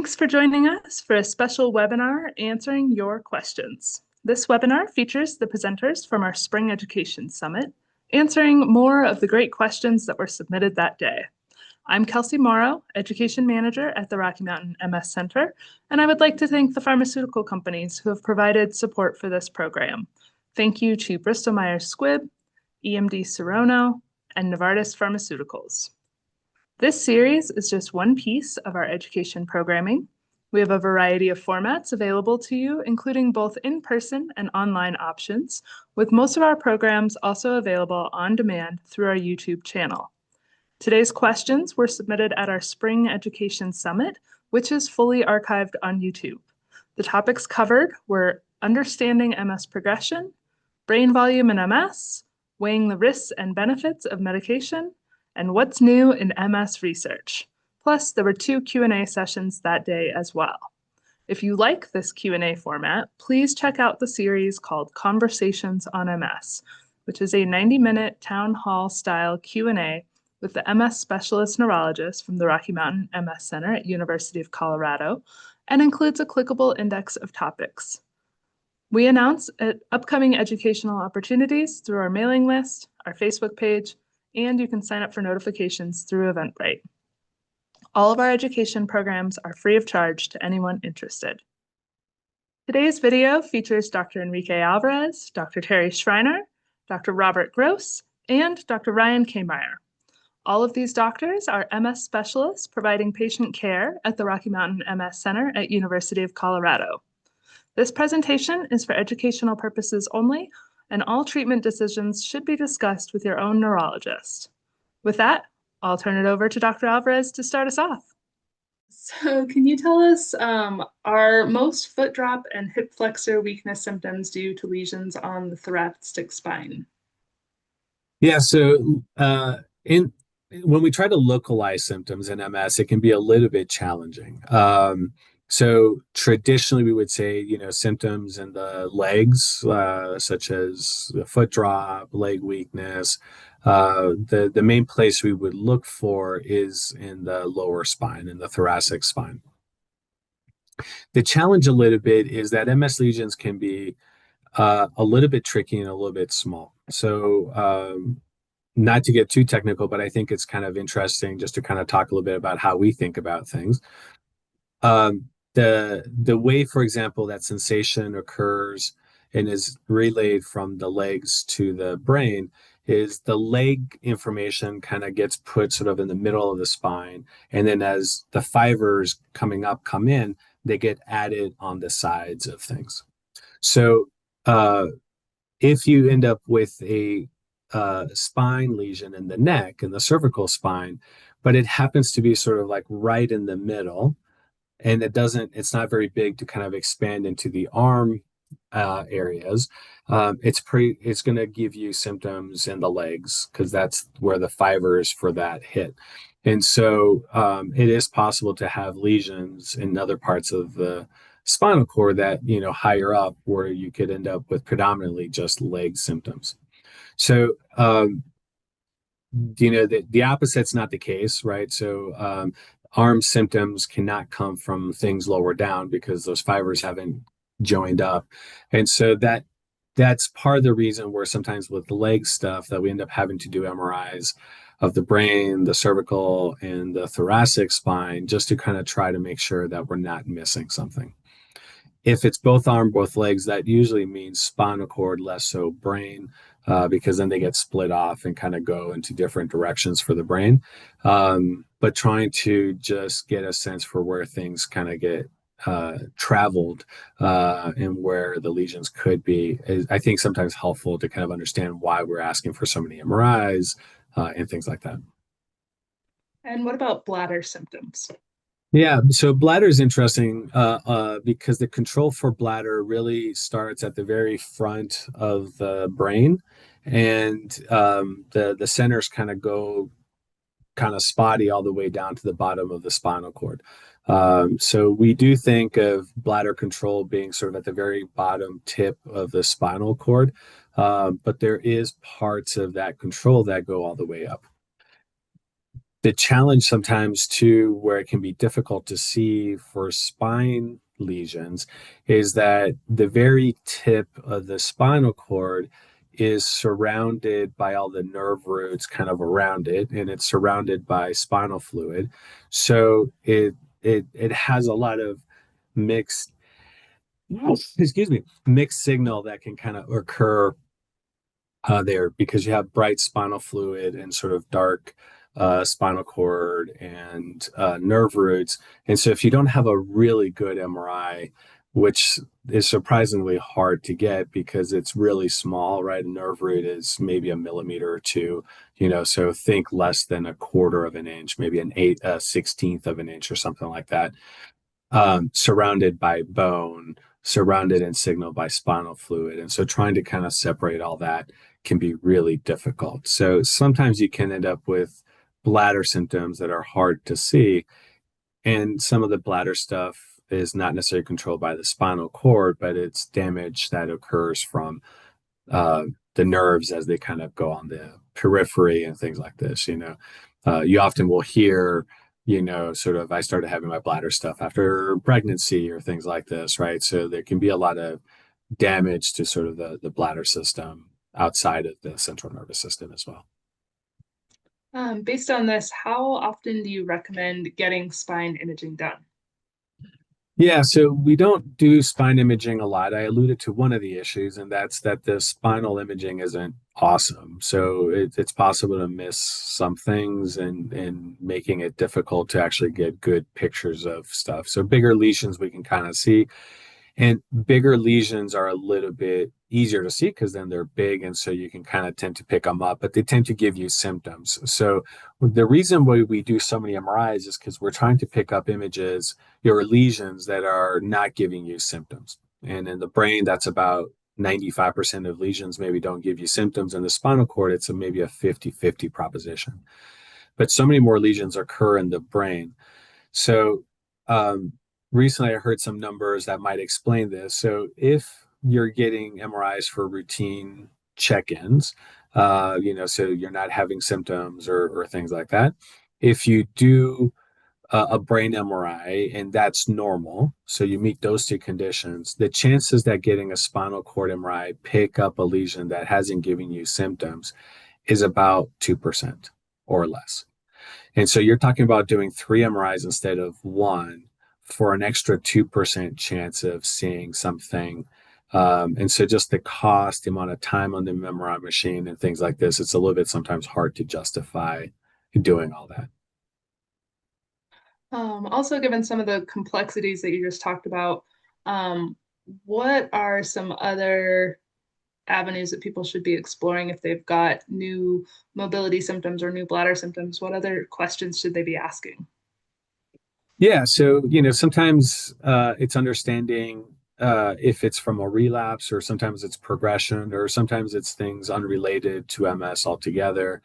Thanks for joining us for a special webinar answering your questions. This webinar features the presenters from our Spring Education Summit, answering more of the great questions that were submitted that day. I'm Kelsey Morrow, Education Manager at the Rocky Mountain MS Center, and I would like to thank the pharmaceutical companies who have provided support for this program. Thank you to Bristol Myers Squibb, EMD Serono, and Novartis Pharmaceuticals. This series is just one piece of our education programming. We have a variety of formats available to you, including both in-person and online options, with most of our programs also available on demand through our YouTube channel. Today's questions were submitted at our Spring Education Summit, which is fully archived on YouTube. The topics covered were understanding MS progression, brain volume in MS, weighing the risks and benefits of medication, and what's new in MS research. Plus, there were 2 Q&A sessions that day as well. If you like this Q&A format, please check out the series called Conversations on MS, which is a 90-minute town hall style Q&A with the MS specialist neurologist from the Rocky Mountain MS Center at University of Colorado, and includes a clickable index of topics. We announce upcoming educational opportunities through our mailing list, our Facebook page, and you can sign up for notifications through Eventbrite. All of our education programs are free of charge to anyone interested. Today's video features Dr. Enrique Alvarez, Dr. Teri Schreiner, Dr. Robert Gross, and Dr. Ryan Kammeyer. All of these doctors are MS specialists providing patient care at the Rocky Mountain MS Center at University of Colorado. This presentation is for educational purposes only, and all treatment decisions should be discussed with your own neurologist. With that, I'll turn it over to Dr. Alvarez to start us off. So can you tell us, are most foot drop and hip flexor weakness symptoms due to lesions on the thoracic spine? Yeah, so when we try to localize symptoms in MS, it can be a little bit challenging. So traditionally, we would say, symptoms in the legs, such as the foot drop, leg weakness. The main place we would look for is in the lower spine, in the thoracic spine. The challenge a little bit is that MS lesions can be a little bit tricky and a little bit small. So not to get too technical, but I think it's kind of interesting just to kind of talk a little bit about how we think about things. The way, for example, that sensation occurs and is relayed from the legs to the brain is the leg information kind of gets put sort of in the middle of the spine. And then as the fibers coming up come in, they get added on the sides of things. So if you end up with a spine lesion in the neck, in the cervical spine, but it happens to be sort of like right in the middle, and it's not very big to kind of expand into the arm areas. It's going to give you symptoms in the legs because that's where the fibers for that hit. And so it is possible to have lesions in other parts of the spinal cord that, higher up where you could end up with predominantly just leg symptoms. So, the opposite's not the case, right? So arm symptoms cannot come from things lower down because those fibers haven't joined up. And so that's part of the reason where sometimes with the leg stuff that we end up having to do MRIs of the brain, the cervical, and the thoracic spine, just to kind of try to make sure that we're not missing something. If it's both arm, both legs, that usually means spinal cord, less so brain, because then they get split off and kind of go into different directions for the brain. But trying to just get a sense for where things kind of get traveled and where the lesions could be is, I think, sometimes helpful to kind of understand why we're asking for so many MRIs and things like that. And what about bladder symptoms? Yeah, so bladder is interesting because the control for bladder really starts at the very front of the brain, and the centers kind of go kind of spotty all the way down to the bottom of the spinal cord. So we do think of bladder control being sort of at the very bottom tip of the spinal cord, but there is parts of that control that go all the way up. The challenge sometimes too, where it can be difficult to see for spine lesions, is that the very tip of the spinal cord is surrounded by all the nerve roots kind of around it, and it's surrounded by spinal fluid. So it has a lot of mixed, excuse me, mixed signal that can kind of occur there, because you have bright spinal fluid and sort of dark spinal cord and nerve roots. And so if you don't have a really good MRI, which is surprisingly hard to get because it's really small, right? A nerve root is maybe a millimeter or two, so think less than a quarter of an inch, maybe a 16th of an inch or something like that, surrounded by bone, surrounded and signaled by spinal fluid. And so trying to kind of separate all that can be really difficult. So sometimes you can end up with bladder symptoms that are hard to see. And some of the bladder stuff is not necessarily controlled by the spinal cord, but it's damage that occurs from uh, the nerves as they kind of go on the periphery and things like this. You often will hear, sort of, I started having my bladder stuff after pregnancy or things like this, right? So there can be a lot of damage to sort of the bladder system outside of the central nervous system as well. Based on this, how often do you recommend getting spine imaging done? Yeah, so we don't do spine imaging a lot. I alluded to one of the issues, and that's that the spinal imaging isn't awesome. So it's possible to miss some things and making it difficult to actually get good pictures of stuff. So bigger lesions we can kind of see, and bigger lesions are a little bit easier to see because then they're big. And so you can kind of tend to pick them up, but they tend to give you symptoms. So the reason why we do so many MRIs is because we're trying to pick up images, your lesions that are not giving you symptoms. And in the brain, that's about 95% of lesions maybe don't give you symptoms. In the spinal cord, it's maybe a 50-50 proposition. But so many more lesions occur in the brain. So recently I heard some numbers that might explain this. So if you're getting MRIs for routine check-ins, so you're not having symptoms or things like that. If you do a brain MRI and that's normal, so you meet those two conditions, the chances that getting a spinal cord MRI pick up a lesion that hasn't given you symptoms is about 2% or less. And so you're talking about doing 3 MRIs instead of one for an extra 2% chance of seeing something. And so just the cost, the amount of time on the MRI machine and things like this, it's a little bit sometimes hard to justify doing all that. Also, given some of the complexities that you just talked about, um, what are some other avenues that people should be exploring if they've got new mobility symptoms or new bladder symptoms? What other questions should they be asking? Yeah, so sometimes it's understanding if it's from a relapse, or sometimes it's progression, or sometimes it's things unrelated to MS altogether.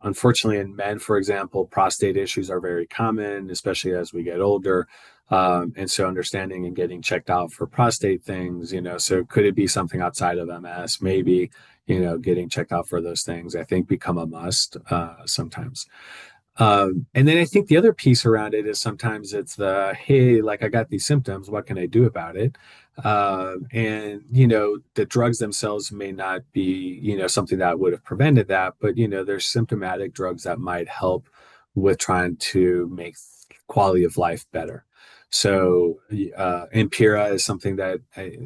Unfortunately, in men, for example, prostate issues are very common, especially as we get older. And so understanding and getting checked out for prostate things, so could it be something outside of MS? Maybe, getting checked out for those things, I think, become a must sometimes. And then I think the other piece around it is sometimes it's hey, like I got these symptoms, what can I do about it? And, the drugs themselves may not be, something that would have prevented that, but, there's symptomatic drugs that might help with trying to make quality of life better. So, and PIRA is something that,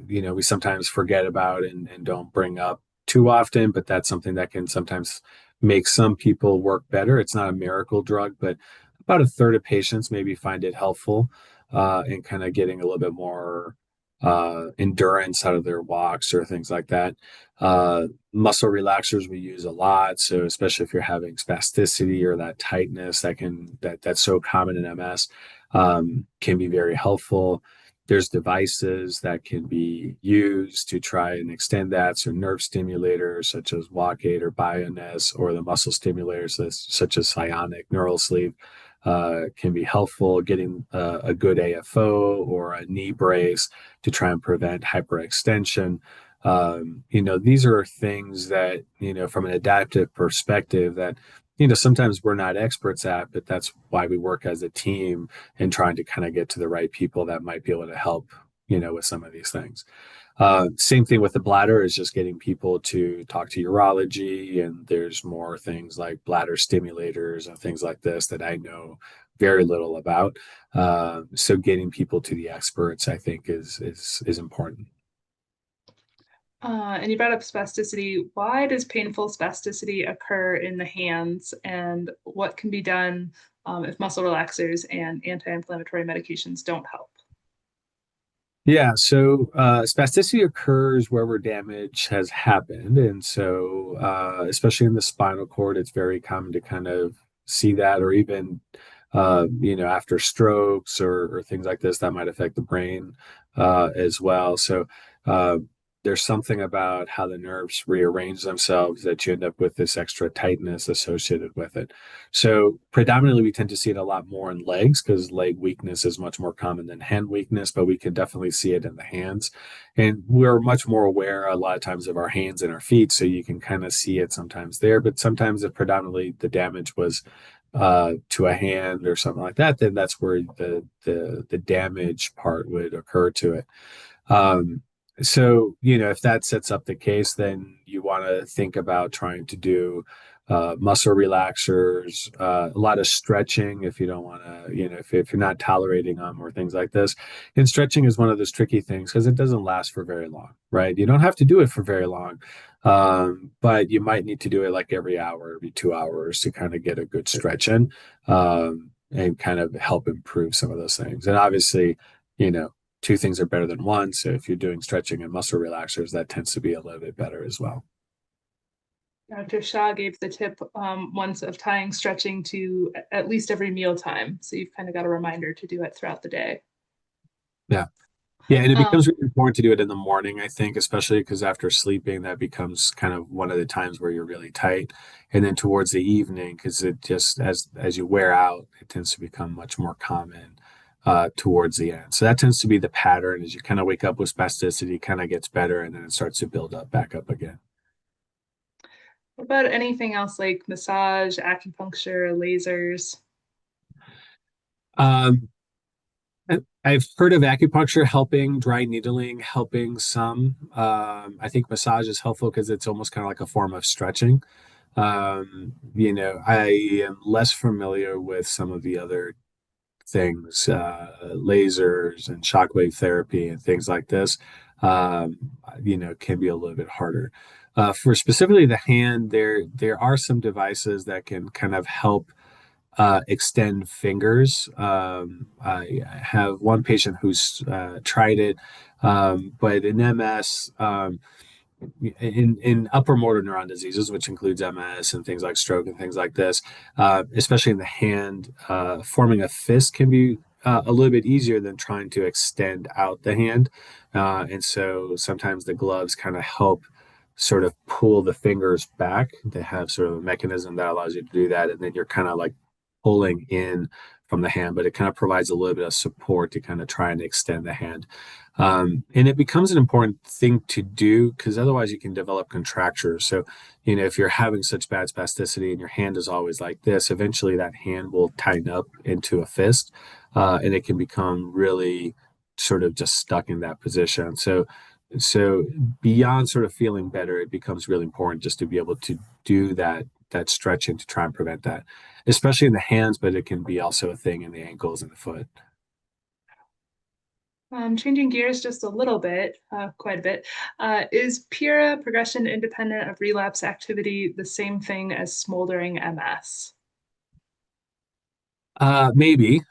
we sometimes forget about and don't bring up too often, but that's something that can sometimes make some people work better. It's not a miracle drug, but about a third of patients maybe find it helpful in kind of getting a little bit more endurance out of their walks or things like that. Muscle relaxers we use a lot. So especially if you're having spasticity or that tightness that's so common in MS, can be very helpful. There's devices that can be used to try and extend that. So nerve stimulators such as Walk8 or Bioness, or the muscle stimulators such as Psionic, Neural Sleep, can be helpful. Getting a good AFO or a knee brace to try and prevent hyperextension. These are things that, from an adaptive perspective, that sometimes we're not experts at, but that's why we work as a team and trying to kind of get to the right people that might be able to help, with some of these things. Same thing with the bladder is just getting people to talk to urology, and there's more things like bladder stimulators and things like this that I know very little about. So getting people to the experts, I think, is important. And you brought up spasticity. Why does painful spasticity occur in the hands, and what can be done if muscle relaxers and anti-inflammatory medications don't help? Yeah, so spasticity occurs wherever damage has happened. And so, especially in the spinal cord, it's very common to kind of see that, or even, after strokes or things like this that might affect the brain as well. So, uh, there's something about how the nerves rearrange themselves that you end up with this extra tightness associated with it. So predominantly, we tend to see it a lot more in legs because leg weakness is much more common than hand weakness, but we can definitely see it in the hands. And we're much more aware a lot of times of our hands and our feet, so you can kind of see it sometimes there. But sometimes, if predominantly the damage was to a hand or something like that, then that's where the damage part would occur to it. Um, so, if that sets up the case, then you want to think about trying to do muscle relaxers, a lot of stretching if you don't want to, if you're not tolerating them or things like this. And stretching is one of those tricky things because it doesn't last for very long, right? You don't have to do it for very long, but you might need to do it like every hour, every 2 hours to kind of get a good stretch in and kind of help improve some of those things. And obviously, you know, two things are better than one. So if you're doing stretching and muscle relaxers, that tends to be a little bit better as well. Dr. Shah gave the tip once of tying stretching to at least every meal time. So you've kind of got a reminder to do it throughout the day. Yeah. Yeah. And it becomes Um, really important to do it in the morning, I think, especially because after sleeping, that becomes kind of one of the times where you're really tight. And then towards the evening, because it just, as you wear out, it tends to become much more common towards the end. So that tends to be the pattern as you kind of wake up with spasticity, kind of gets better, and then it starts to build up back up again. what about anything else like massage, acupuncture, lasers? Um, I've heard of acupuncture helping, dry needling helping some. I think massage is helpful because it's almost kind of like a form of stretching. I am less familiar with some of the other things, lasers and shockwave therapy and things like this. Um, can be a little bit harder. For specifically the hand, there are some devices that can kind of help extend fingers. I have one patient who's tried it, but in MS, in upper motor neuron diseases, which includes MS and things like stroke and things like this, especially in the hand, forming a fist can be a little bit easier than trying to extend out the hand. And so sometimes the gloves kind of help sort of pull the fingers back. They have sort of a mechanism that allows you to do that. And then you're kind of like pulling in from the hand, but it kind of provides a little bit of support to kind of try and extend the hand. And it becomes an important thing to do because otherwise you can develop contractures. So, if you're having such bad spasticity and your hand is always like this, eventually that hand will tighten up into a fist and it can become really sort of just stuck in that position. So beyond sort of feeling better, it becomes really important just to be able to do that stretching to try and prevent that, especially in the hands, but it can be also a thing in the ankles and the foot. Changing gears just a little bit, quite a bit, is PIRA, progression independent of relapse activity, the same thing as smoldering MS? Maybe.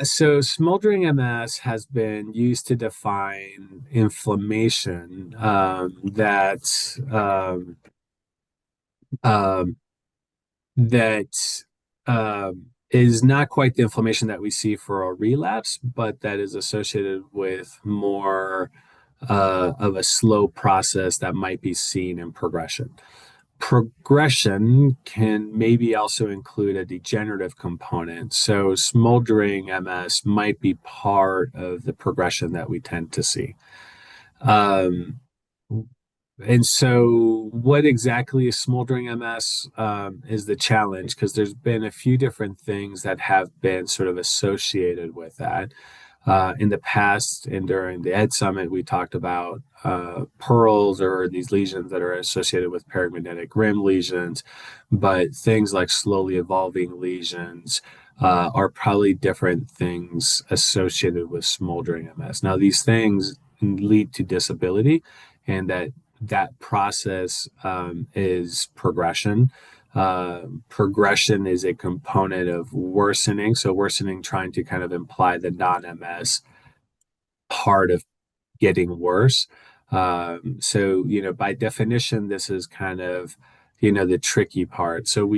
So smoldering MS has been used to define inflammation um, that is not quite the inflammation that we see for a relapse, but that is associated with more of a slow process that might be seen in progression. Progression can maybe also include a degenerative component. So, smoldering MS might be part of the progression that we tend to see. Um, And so, what exactly is smoldering MS is the challenge because there's been a few different things that have been sort of associated with that. In the past and during the Ed Summit, we talked about pearls or these lesions that are associated with paramagnetic rim lesions, but things like slowly evolving lesions are probably different things associated with smoldering MS. Now, these things lead to disability, and that process is progression. Progression is a component of worsening. So, worsening trying to kind of imply the non MS part of getting worse. By definition, this is kind of, the tricky part. So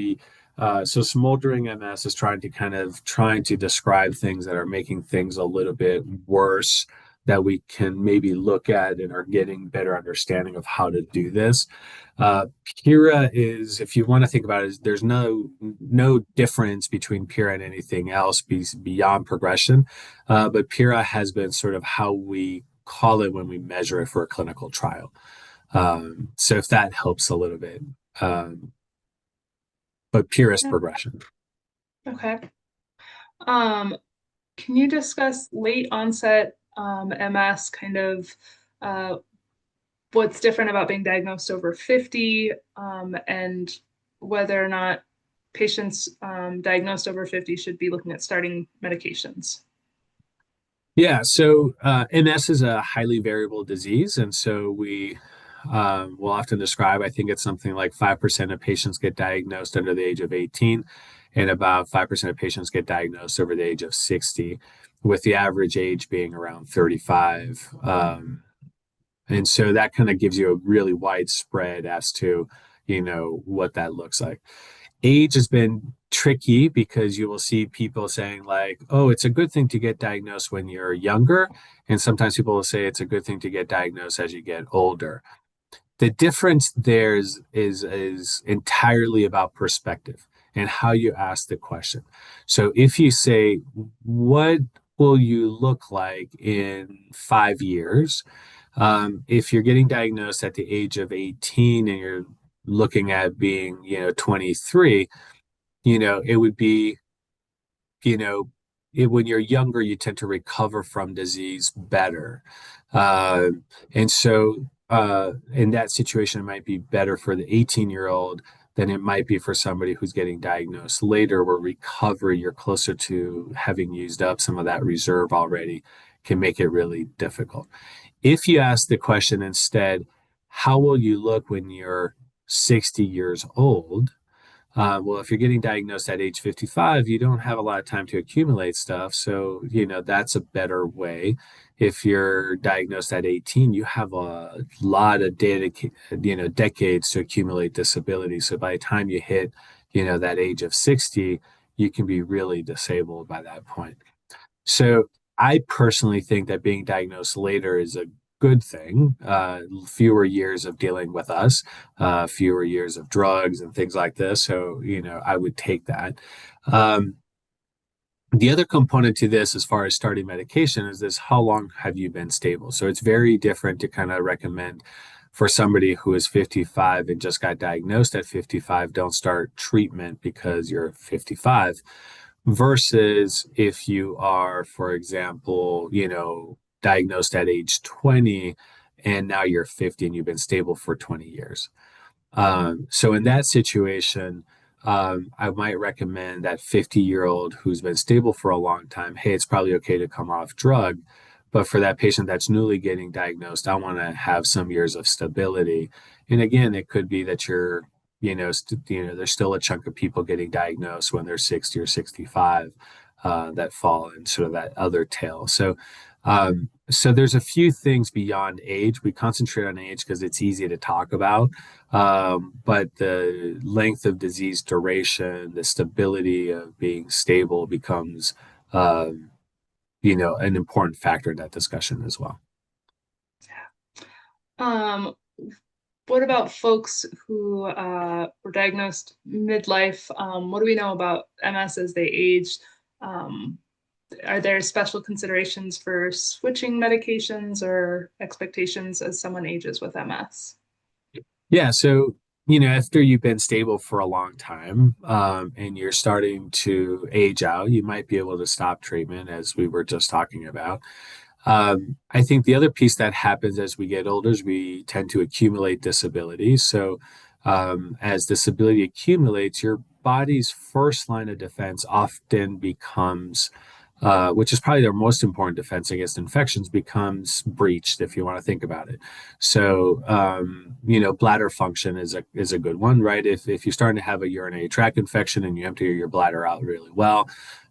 smoldering MS is trying to describe things that are making things a little bit worse that we can maybe look at and are getting better understanding of how to do this. Uh, PIRA is, if you want to think about it, there's no difference between PIRA and anything else beyond progression. But PIRA has been sort of how we call it when we measure it for a clinical trial. So if that helps a little bit, um, but PIRA is Yeah. progression. Okay. Um, can you discuss late onset MS, kind of uh, what's different about being diagnosed over 50, and whether or not patients diagnosed over 50 should be looking at starting medications? Yeah, so MS is a highly variable disease, and so we will often describe. I think it's something like 5% of patients get diagnosed under the age of 18, and about 5% of patients get diagnosed over the age of 60, with the average age being around 35. And so that kind of gives you a really wide spread as to, what that looks like. Age has been tricky because you will see people saying like, "Oh, it's a good thing to get diagnosed when you're younger," and sometimes people will say it's a good thing to get diagnosed as you get older. The difference there is entirely about perspective and how you ask the question. So if you say, "What will you look like in 5 years?" If you're getting diagnosed at the age of 18 and you're looking at being, 23, it would be, you know, when you're younger, you tend to recover from disease better. Uh, and so, in that situation, it might be better for the 18-year-old than it might be for somebody who's getting diagnosed later, where recovery, you're closer to having used up some of that reserve already, can make it really difficult. If you ask the question instead, how will you look when you're 60 years old? Well, if you're getting diagnosed at age 55, you don't have a lot of time to accumulate stuff. So, that's a better way. If you're diagnosed at 18, you have a lot of decades to accumulate disability. So by the time you hit, that age of 60, you can be really disabled by that point. So I personally think that being diagnosed later is a good thing. Fewer years of dealing with us, fewer years of drugs and things like this. So, I would take that. Um, the other component to this, as far as starting medication, is this: how long have you been stable? So it's very different to kind of recommend for somebody who is 55 and just got diagnosed at 55, don't start treatment because you're 55 versus if you are, for example, diagnosed at age 20 and now you're 50 and you've been stable for 20 years. So in that situation, I might recommend that 50-year-old who's been stable for a long time, hey, it's probably okay to come off drug. But for that patient that's newly getting diagnosed, I want to have some years of stability. And again, it could be that there's still a chunk of people getting diagnosed when they're 60 or 65 that fall in sort of that other tail. So there's a few things beyond age. We concentrate on age because it's easy to talk about, but the length of disease duration, the stability of being stable becomes, an important factor in that discussion as well. Um, what about folks who were diagnosed midlife? What do we know about MS as they age? Um, are there special considerations for switching medications or expectations as someone ages with MS? Yeah, so after you've been stable for a long time, and you're starting to age out, you might be able to stop treatment, as we were just talking about. I think the other piece that happens as we get older is we tend to accumulate disability. So, as disability accumulates, your body's first line of defense often becomes, which is probably their most important defense against infections, becomes breached, if you want to think about it. So, bladder function is a good one, right? If you're starting to have a urinary tract infection and you empty your bladder out really well,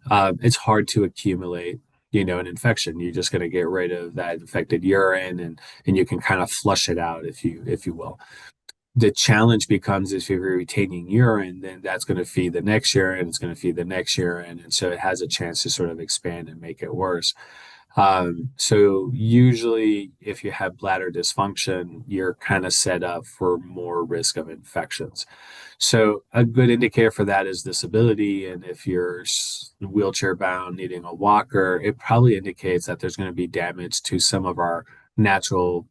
it's hard to accumulate an infection. You're just going to get rid of that infected urine, and you can kind of flush it out, if you will. The challenge becomes, if you're retaining urine, then that's going to feed the next urine, it's going to feed the next urine, and so it has a chance to sort of expand and make it worse. So usually if you have bladder dysfunction, you're kind of set up for more risk of infections. So a good indicator for that is disability. And if you're wheelchair bound, needing a walker, it probably indicates that there's going to be damage to some of our natural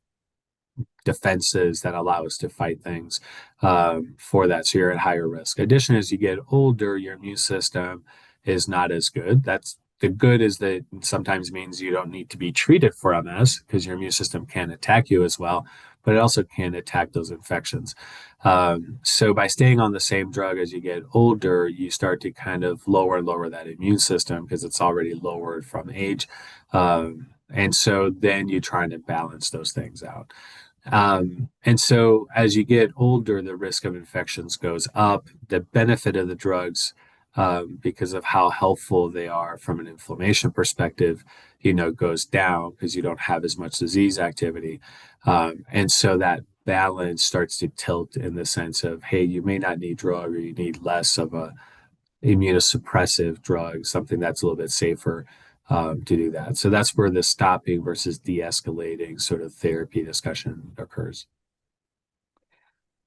defenses that allow us to fight things for that. So you're at higher risk. Additionally, as you get older, your immune system is not as good. That's the good is that sometimes means you don't need to be treated for MS because your immune system can attack you as well, but it also can attack those infections. So by staying on the same drug as you get older, you start to kind of lower and lower that immune system because it's already lowered from age. And so then you're trying to balance those things out. And so as you get older, the risk of infections goes up. The benefit of the drugs, because of how helpful they are from an inflammation perspective, goes down because you don't have as much disease activity. And so that balance starts to tilt in the sense of, hey, you may not need drug or you need less of a immunosuppressive drug, something that's a little bit safer to do that. So that's where the stopping versus de-escalating sort of therapy discussion occurs.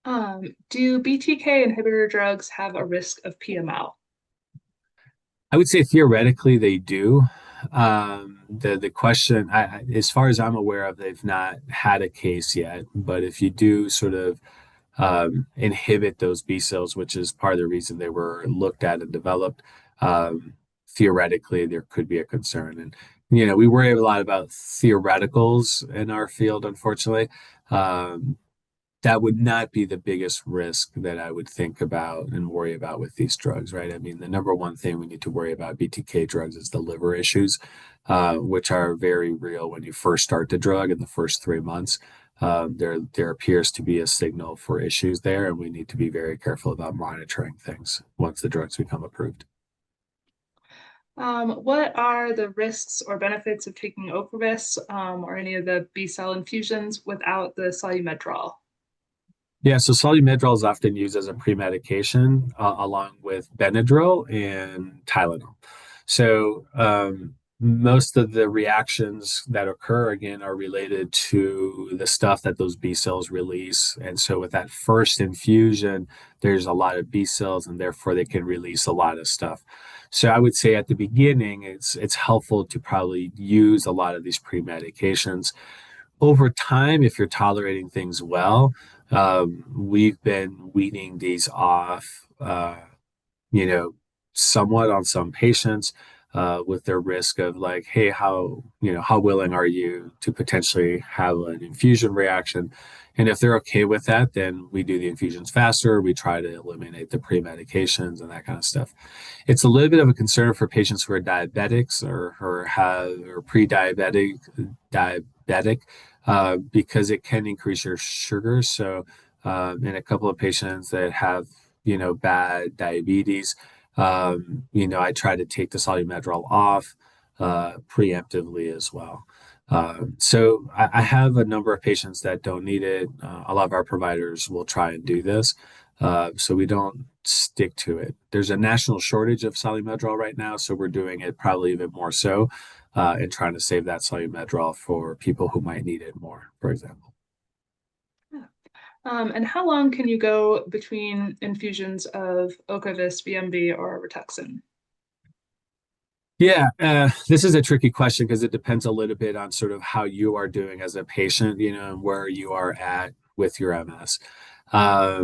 Do BTK inhibitor drugs have a risk of PML? I would say theoretically they do. The question, as far as I'm aware of, they've not had a case yet. But if you do sort of inhibit those B cells, which is part of the reason they were looked at and developed, theoretically there could be a concern. And we worry a lot about theoreticals in our field, unfortunately. That would not be the biggest risk that I would think about and worry about with these drugs, right? I mean, the number one thing we need to worry about BTK drugs is the liver issues, which are very real when you first start the drug in the first 3 months. There appears to be a signal for issues there, and we need to be very careful about monitoring things once the drugs become approved. What are the risks or benefits of taking Ocrevus or any of the B-cell infusions without the solumedrol? Yeah, so Solu-Medrol is often used as a pre-medication along with Benadryl and Tylenol. So most of the reactions that occur again are related to the stuff that those B cells release. And so with that first infusion, there's a lot of B cells, and therefore they can release a lot of stuff. So I would say at the beginning, it's helpful to probably use a lot of these pre-medications over time, if you're tolerating things well. We've been weaning these off, you know, somewhat on some patients with their risk of like, hey, how willing are you to potentially have an infusion reaction? And if they're okay with that, then we do the infusions faster. We try to eliminate the pre-medications and that kind of stuff. It's a little bit of a concern for patients who are diabetics or pre-diabetic because it can increase your sugar. So in a couple of patients that have bad diabetes, I try to take the solumedrol off preemptively as well. So I have a number of patients that don't need it. A lot of our providers will try and do this, so we don't stick to it. There's a national shortage of solumedrol right now, so we're doing it probably even more so, and trying to save that solumedrol for people who might need it more, for example. Yeah. And how long can you go between infusions of Ocrevus, VMB, or Rituxan? Yeah, this is a tricky question because it depends a little bit on sort of how you are doing as a patient, and where you are at with your MS. I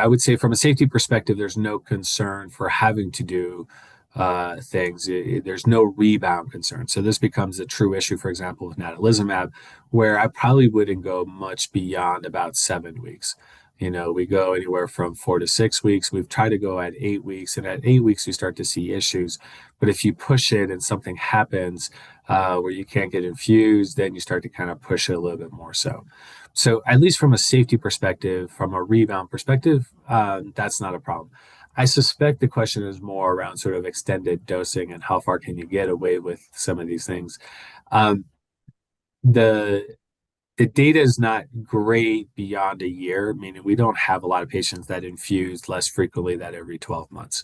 would say from a safety perspective, there's no concern for having to do things. There's no rebound concern. So this becomes a true issue, for example, with natalizumab, where I probably wouldn't go much beyond about 7 weeks. We go anywhere from 4 to 6 weeks. We've tried to go at 8 weeks, and at 8 weeks, we start to see issues. But if you push it and something happens where you can't get infused, then you start to kind of push it a little bit more so. So at least from a safety perspective, from a rebound perspective, that's not a problem. I suspect the question is more around sort of extended dosing and how far can you get away with some of these things. Um, the the data is not great beyond a year, meaning we don't have a lot of patients that infuse less frequently than every 12 months.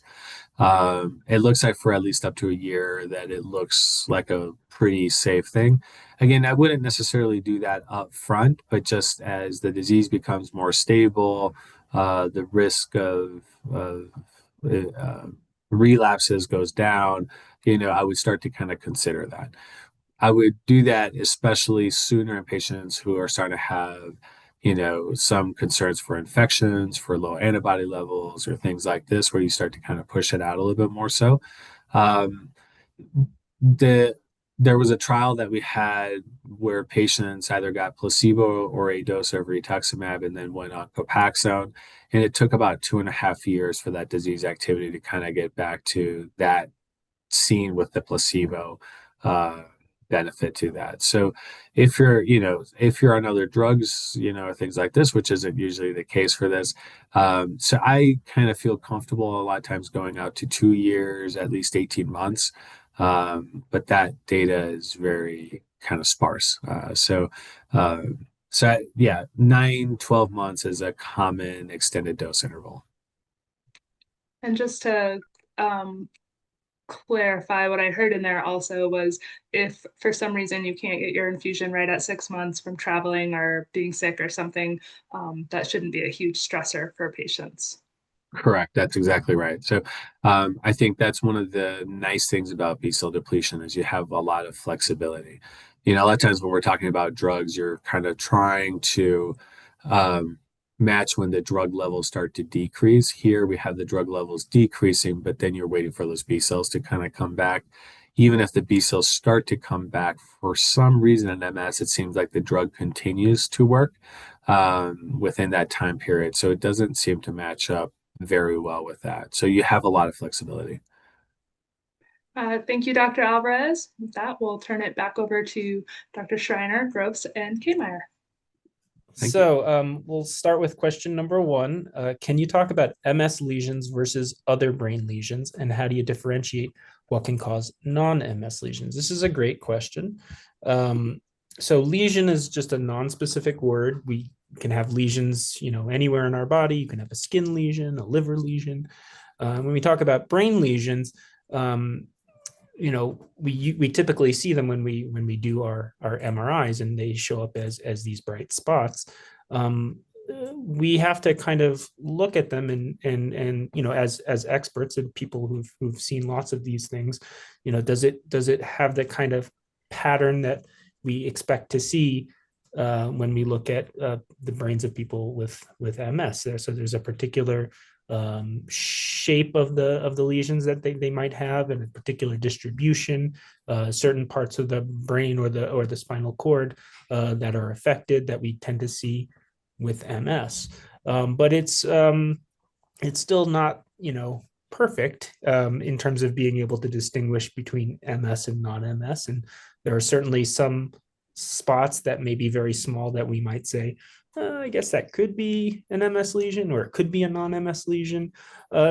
It looks like for at least up to a year that it looks like a pretty safe thing. Again, I wouldn't necessarily do that up front, but just as the disease becomes more stable, the risk of uh, relapses goes down, I would start to kind of consider that. I would do that especially sooner in patients who are starting to have, some concerns for infections, for low antibody levels, or things like this, where you start to kind of push it out a little bit more so. Um, the There was a trial that we had where patients either got placebo or a dose of rituximab and then went on Copaxone, and it took about 2.5 years for that disease activity to kind of get back to that seen with the placebo uh, benefit to that. So if you're on other drugs, or things like this, which isn't usually the case for this. So I kind of feel comfortable a lot of times going out to 2 years, at least 18 months. But that data is very kind of sparse. Uh, yeah, 9-12 months is a common extended dose interval. And just to um, clarify, what I heard in there also was if for some reason you can't get your infusion right at 6 months from traveling or being sick or something, that shouldn't be a huge stressor for patients. Correct. That's exactly right. So I think that's one of the nice things about B cell depletion is you have a lot of flexibility. A lot of times when we're talking about drugs, you're kind of trying to um, match when the drug levels start to decrease. Here we have the drug levels decreasing, but then you're waiting for those B cells to kind of come back. Even if the B cells start to come back, for some reason in MS, it seems like the drug continues to work within that time period. So it doesn't seem to match up very well with that. So you have a lot of flexibility. Thank you, Dr. Alvarez. With that, we'll turn it back over to Dr. Schreiner, Gross, and Kammeyer. Thank you. So we'll start with question number one. Can you talk about MS lesions versus other brain lesions, and how do you differentiate what can cause non-MS lesions? This is a great question. So lesion is just a non-specific word. We can have lesions, anywhere in our body. You can have a skin lesion, a liver lesion. When we talk about brain lesions, we typically see them when we do our MRIs, and they show up as these bright spots. We have to kind of look at them and as experts and people who've seen lots of these things, does it have the kind of pattern that we expect to see when we look at the brains of people with MS? So there's a particular shape of the lesions that they might have, and a particular distribution, certain parts of the brain or the spinal cord that are affected that we tend to see with MS. But it's still not perfect in terms of being able to distinguish between MS and non-MS. And there are certainly some spots that may be very small that we might say, I guess that could be an MS lesion, or it could be a non-MS lesion.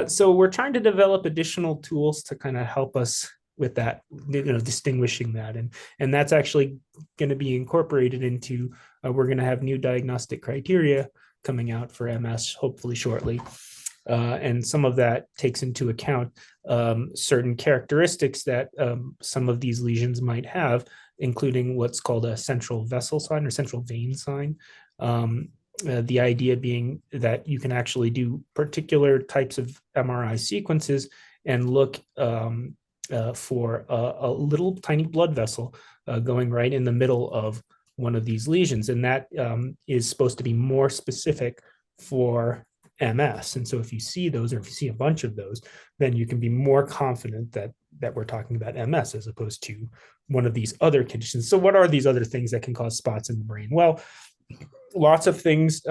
So we're trying to develop additional tools to kind of help us with that, distinguishing that. And that's actually going to be incorporated into, we're going to have new diagnostic criteria coming out for MS, hopefully shortly. And some of that takes into account certain characteristics that some of these lesions might have, including what's called a central vessel sign or central vein sign. The idea being that you can actually do particular types of MRI sequences and look for a little tiny blood vessel going right in the middle of one of these lesions, and that is supposed to be more specific for MS. And so if you see those, or if you see a bunch of those, then you can be more confident that we're talking about MS as opposed to one of these other conditions. So what are these other things that can cause spots in the brain? Well, lots of things.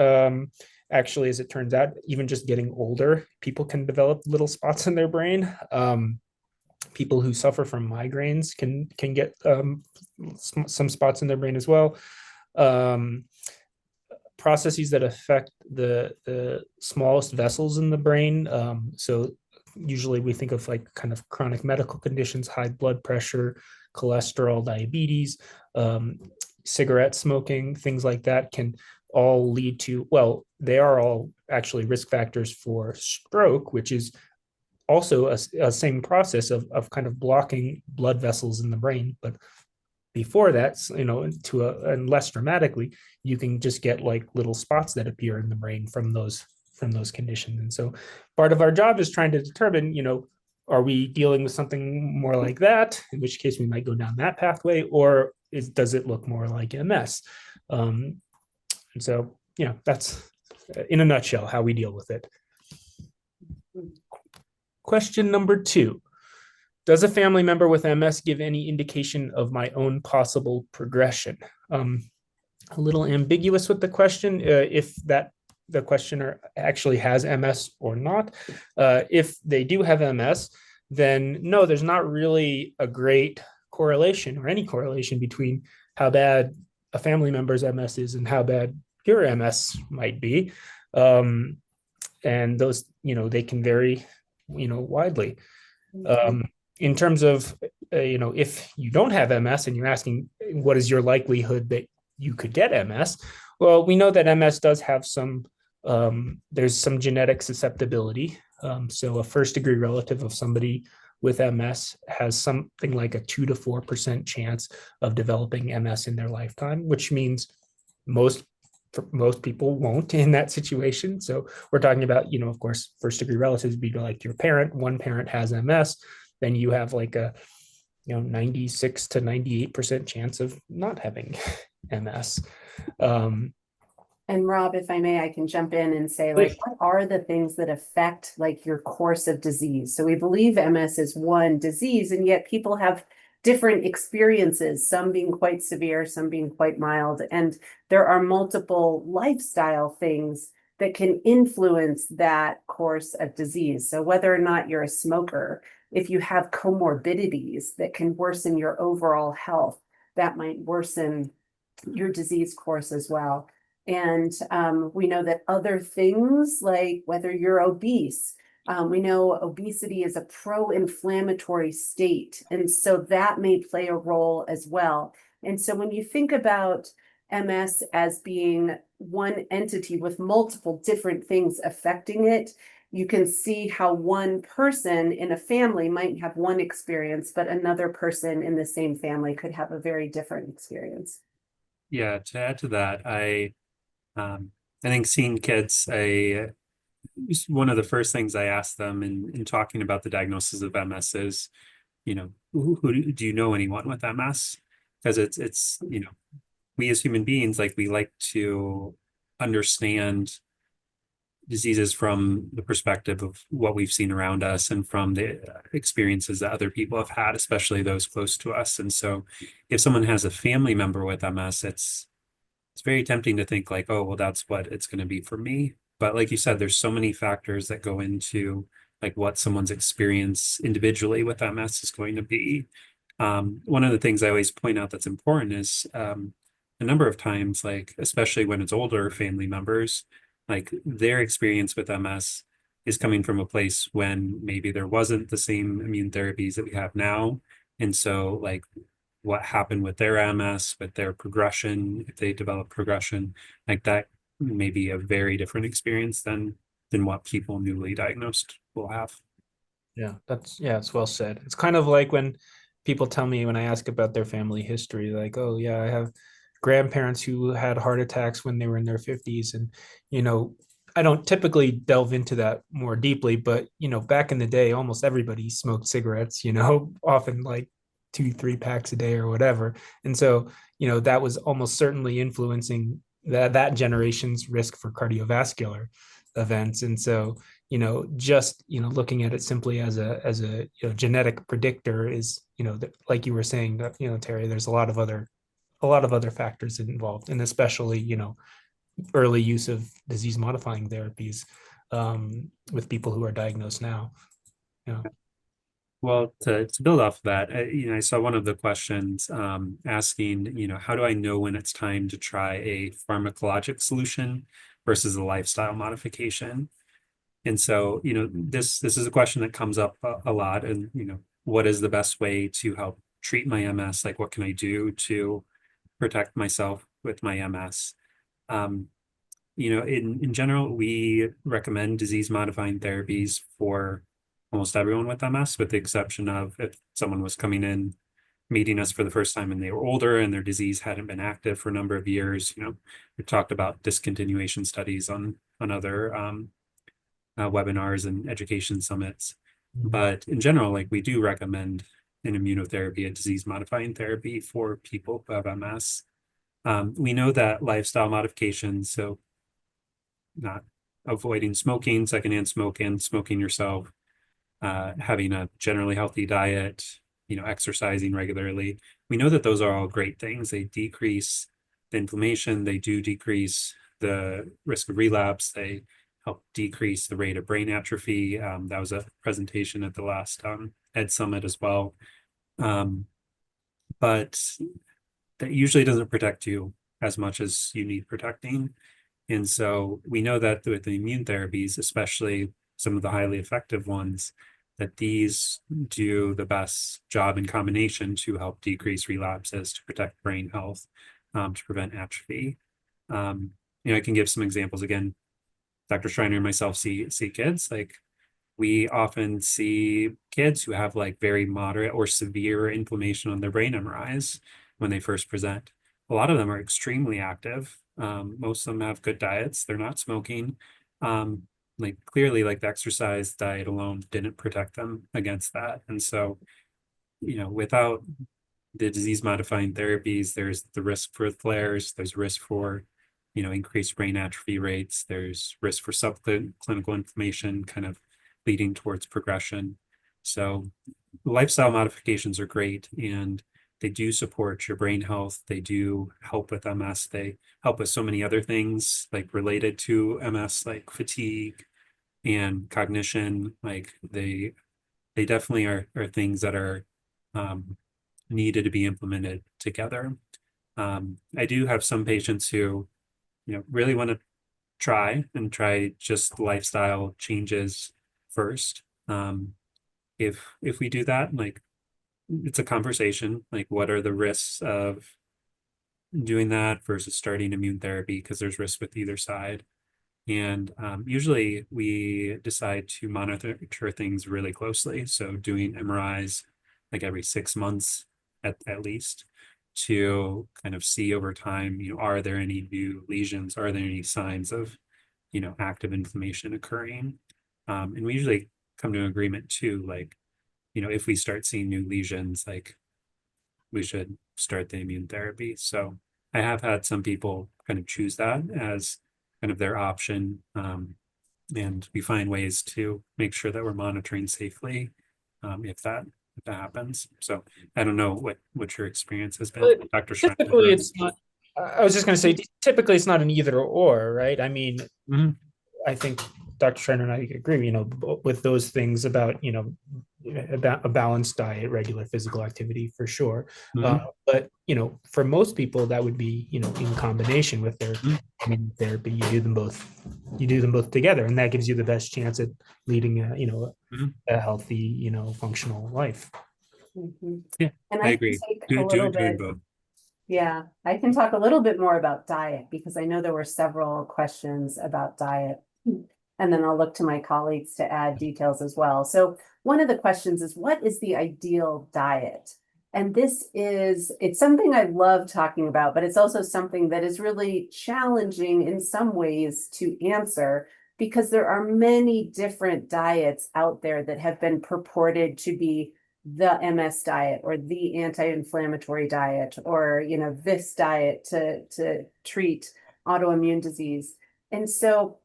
Actually, as it turns out, even just getting older, people can develop little spots in their brain. People who suffer from migraines can get some spots in their brain as well. Processes that affect the smallest vessels in the brain. So usually we think of like kind of chronic medical conditions, high blood pressure, cholesterol, diabetes, cigarette smoking, things like that can all lead to, well, they are all actually risk factors for stroke, which is also a same process of kind of blocking blood vessels in the brain. But before that, and less dramatically, you can just get like little spots that appear in the brain from those conditions. And so part of our job is trying to determine, are we dealing with something more like that, in which case we might go down that pathway, or does it look more like MS? And so, that's in a nutshell how we deal with it. Question number 2. Does a family member with MS give any indication of my own possible progression? A little ambiguous with the question, if the questioner actually has MS or not. If they do have MS, then no, there's not really a great correlation or any correlation between how bad a family member's MS is and how bad your MS might be. And those, they can vary, widely. In terms of, if you don't have MS and you're asking what is your likelihood that you could get MS, well, we know that MS does have there's some genetic susceptibility. So a first degree relative of somebody with MS has something like a 2 to 4% chance of developing MS in their lifetime, which means most people won't in that situation. So we're talking about, of course, first degree relatives would be like your parent. One parent has MS, then you have like a 96 to 98% chance of not having MS. And Rob, if I may, I can jump in and say, like, what are the things that affect like your course of disease? So we believe MS is one disease, and yet people have different experiences, some being quite severe, some being quite mild. And there are multiple lifestyle things that can influence that course of disease. So whether or not you're a smoker, if you have comorbidities that can worsen your overall health, that might worsen your disease course as well. And we know that other things, like whether you're obese, we know obesity is a pro-inflammatory state. And so that may play a role as well. And so when you think about MS as being one entity with multiple different things affecting it, you can see how one person in a family might have one experience, but another person in the same family could have a very different experience. Yeah, to add to that, I think seeing kids, one of the first things I ask them in talking about the diagnosis of MS is, who do you know anyone with MS? Because it's we as human beings, like, we like to understand diseases from the perspective of what we've seen around us and from the experiences that other people have had, especially those close to us. And so if someone has a family member with MS, it's very tempting to think like, oh, well, that's what it's going to be for me. But like you said, there's so many factors that go into like what someone's experience individually with MS is going to be. One of the things I always point out that's important is a number of times, like, especially when it's older family members, like their experience with MS is coming from a place when maybe there wasn't the same immune therapies that we have now. And so like what happened with their MS, with their progression, if they develop progression, like that may be a very different experience than what people newly diagnosed will have. Yeah, it's well said. It's kind of like when people tell me, when I ask about their family history, like, oh yeah, I have grandparents who had heart attacks when they were in their 50s. And, I don't typically delve into that more deeply, but, back in the day, almost everybody smoked cigarettes, often like 2-3 packs a day or whatever. And so, that was almost certainly influencing that generation's risk for cardiovascular events. And so, just, looking at it simply as a genetic predictor is, like you were saying, that, Teri, there's a lot of other factors involved, and especially, early use of disease modifying therapies with people who are diagnosed now. Well, to build off of that, I saw one of the questions asking, how do I know when it's time to try a pharmacologic solution versus a lifestyle modification? And so, this is a question that comes up a lot. And, what is the best way to help treat my MS? Like, what can I do to protect myself with my MS? In general, we recommend disease modifying therapies for almost everyone with MS, with the exception of if someone was coming in, meeting us for the first time and they were older and their disease hadn't been active for a number of years. We've talked about discontinuation studies on other webinars and education summits. But in general, like, we do recommend an immunotherapy, a disease modifying therapy for people who have MS. We know that lifestyle modifications, so not avoiding smoking, secondhand smoking yourself, having a generally healthy diet, exercising regularly. We know that those are all great things. They decrease the inflammation. They do decrease the risk of relapse. They help decrease the rate of brain atrophy. That was a presentation at the last Ed Summit as well. But that usually doesn't protect you as much as you need protecting. And so we know that with the immune therapies, especially some of the highly effective ones, that these do the best job in combination to help decrease relapses, to protect brain health, to prevent atrophy. I can give some examples. Again, Dr. Schreiner and myself see kids. Like, we often see kids who have like very moderate or severe inflammation on their brain MRIs when they first present. A lot of them are extremely active. Most of them have good diets. They're not smoking. Like, clearly, like, the exercise diet alone didn't protect them against that. And so, without the disease modifying therapies, there's the risk for flares, there's risk for, increased brain atrophy rates, there's risk for subclinical inflammation kind of leading towards progression. So lifestyle modifications are great, and they do support your brain health. They do help with MS. They help with so many other things like related to MS, like fatigue and cognition. Like, they definitely are things that are needed to be implemented together. I do have some patients who, really want to try just lifestyle changes first. If we do that, like, it's a conversation, like, what are the risks of doing that versus starting immune therapy, because there's risk with either side. And usually we decide to monitor things really closely. So doing MRIs like every 6 months at least, to kind of see over time, are there any new lesions? Are there any signs of, active inflammation occurring? And we usually come to an agreement too, like, if we start seeing new lesions, like, we should start the immune therapy. So I have had some people kind of choose that as kind of their option. And we find ways to make sure that we're monitoring safely if that happens. So I don't know what your experience has been, Dr. Schreiner. Typically, it's not. I was just going to say, typically it's not an either or, right? I mean, I think Dr. Schreiner and I agree, with those things about, about a balanced diet, regular physical activity for sure. But, for most people, that would be, in combination with their immune therapy. You do them both together, and that gives you the best chance at leading a healthy, functional life. Yeah, And I agree. Doing both. Yeah, I can talk a little bit more about diet, because I know there were several questions about diet. And then I'll look to my colleagues to add details as well. So one of the questions is, what is the ideal diet? And it's something I love talking about, but it's also something that is really challenging in some ways to answer, because there are many different diets out there that have been purported to be the MS diet or the anti-inflammatory diet, or, you know, this diet to treat autoimmune disease. And so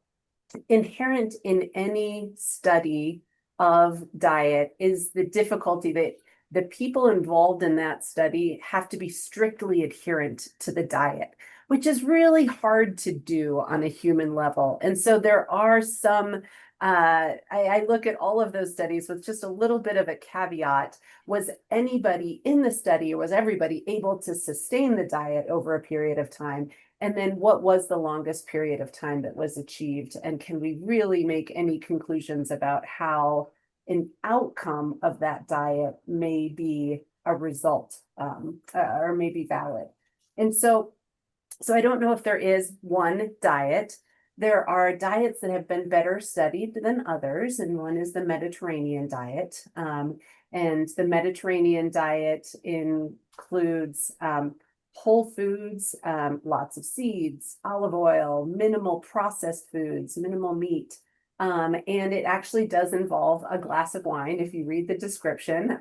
inherent in any study of diet is the difficulty that the people involved in that study have to be strictly adherent to the diet, which is really hard to do on a human level. And so there are some, I look at all of those studies with just a little bit of a caveat. Was anybody in the study, or was everybody able to sustain the diet over a period of time? And then what was the longest period of time that was achieved? And can we really make any conclusions about how an outcome of that diet may be a result, or may be valid? And so I don't know if there is one diet. There are diets that have been better studied than others, and one is the Mediterranean diet. And the Mediterranean diet includes whole foods, lots of seeds, olive oil, minimal processed foods, minimal meat. And it actually does involve a glass of wine, if you read the description,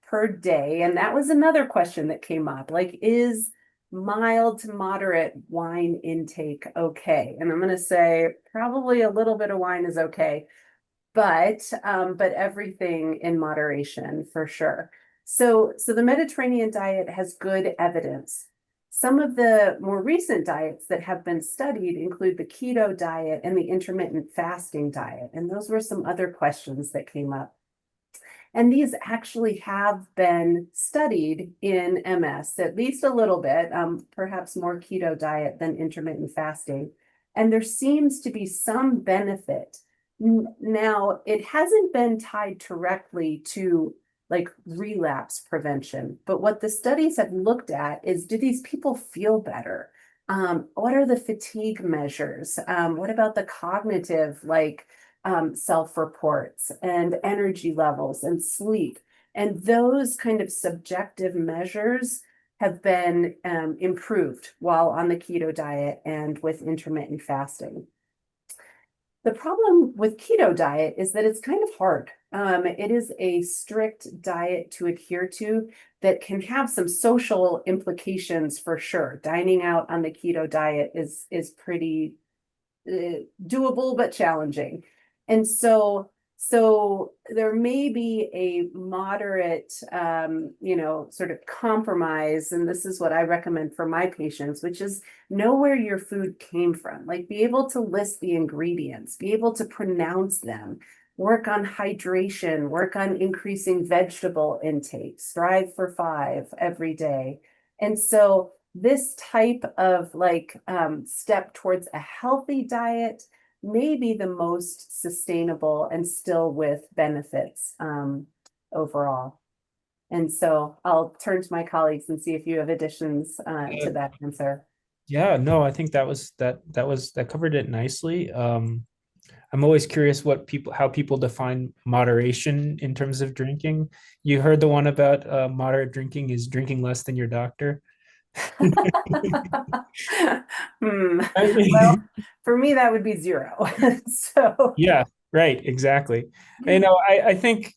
per day. And that was another question that came up, like, is mild to moderate wine intake okay? And I'm going to say probably a little bit of wine is okay, but everything in moderation for sure. So the Mediterranean diet has good evidence. Some of the more recent diets that have been studied include the keto diet and the intermittent fasting diet. And those were some other questions that came up. And these actually have been studied in MS, at least a little bit, perhaps more keto diet than intermittent fasting. And there seems to be some benefit. Now, it hasn't been tied directly to like relapse prevention, but what the studies have looked at is, do these people feel better? What are the fatigue measures? What about the cognitive, like, self-reports and energy levels and sleep? And those kind of subjective measures have been improved while on the keto diet and with intermittent fasting. The problem with keto diet is that it's kind of hard. It is a strict diet to adhere to that can have some social implications for sure. Dining out on the keto diet is pretty doable, but challenging. And so there may be a moderate, sort of compromise. And this is what I recommend for my patients, which is know where your food came from. Like, be able to list the ingredients, be able to pronounce them, work on hydration, work on increasing vegetable intake, strive for 5 every day. And so this type of like step towards a healthy diet may be the most sustainable and still with benefits overall. And so I'll turn to my colleagues and see if you have additions to that answer. Yeah, no, I think that covered it nicely. I'm always curious how people define moderation in terms of drinking. You heard the one about moderate drinking is drinking less than your doctor. Well, for me, that would be 0. So yeah, right, exactly. I think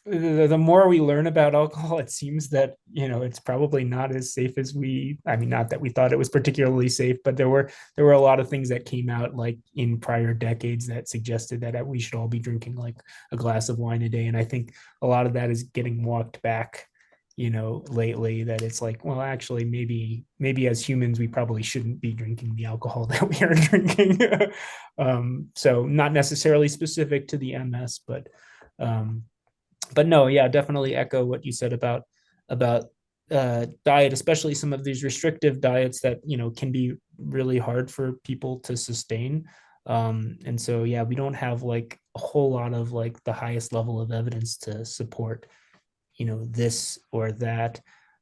the more we learn about alcohol, it seems that it's probably not as safe as not that we thought it was particularly safe, but there were a lot of things that came out like in prior decades that suggested that we should all be drinking like a glass of wine a day. And I think a lot of that is getting walked back lately, that it's like, well, actually maybe as humans we probably shouldn't be drinking the alcohol that we are drinking. So not necessarily specific to the MS, but no, yeah, definitely echo what you said about diet, especially some of these restrictive diets that can be really hard for people to sustain. And so yeah, we don't have like a whole lot of like the highest level of evidence to support this or that.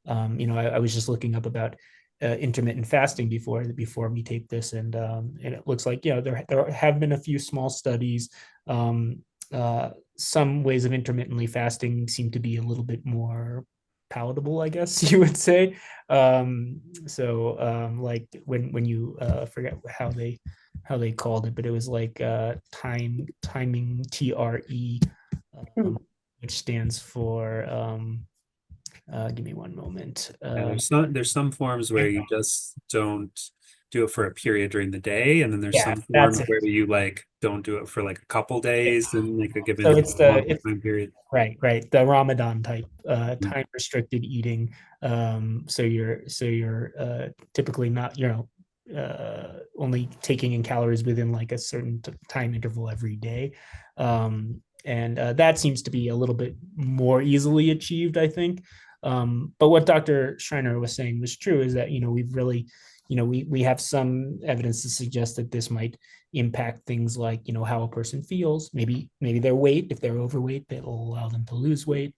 I was just looking up about intermittent fasting before we tape this, and it looks like there have been a few small studies. Some ways of intermittently fasting seem to be a little bit more palatable, I guess you would say. Like when you forget how they called it, but it was like timing TRE. which stands for, give me one moment. Yeah, there's some forms where you just don't do it for a period during the day, and then there's Yeah, some that's forms it. where you like don't do it for like a couple days and like a So given it's longer time period. right, the Ramadan type, Mm. time restricted eating. So you're typically not, only taking in calories within like a certain time interval every day. And that seems to be a little bit more easily achieved, I think. But what Dr. Schreiner was saying was true, is that, we've really, we have some evidence to suggest that this might impact things like, how a person feels, maybe their weight. If they're overweight, it'll allow them to lose weight.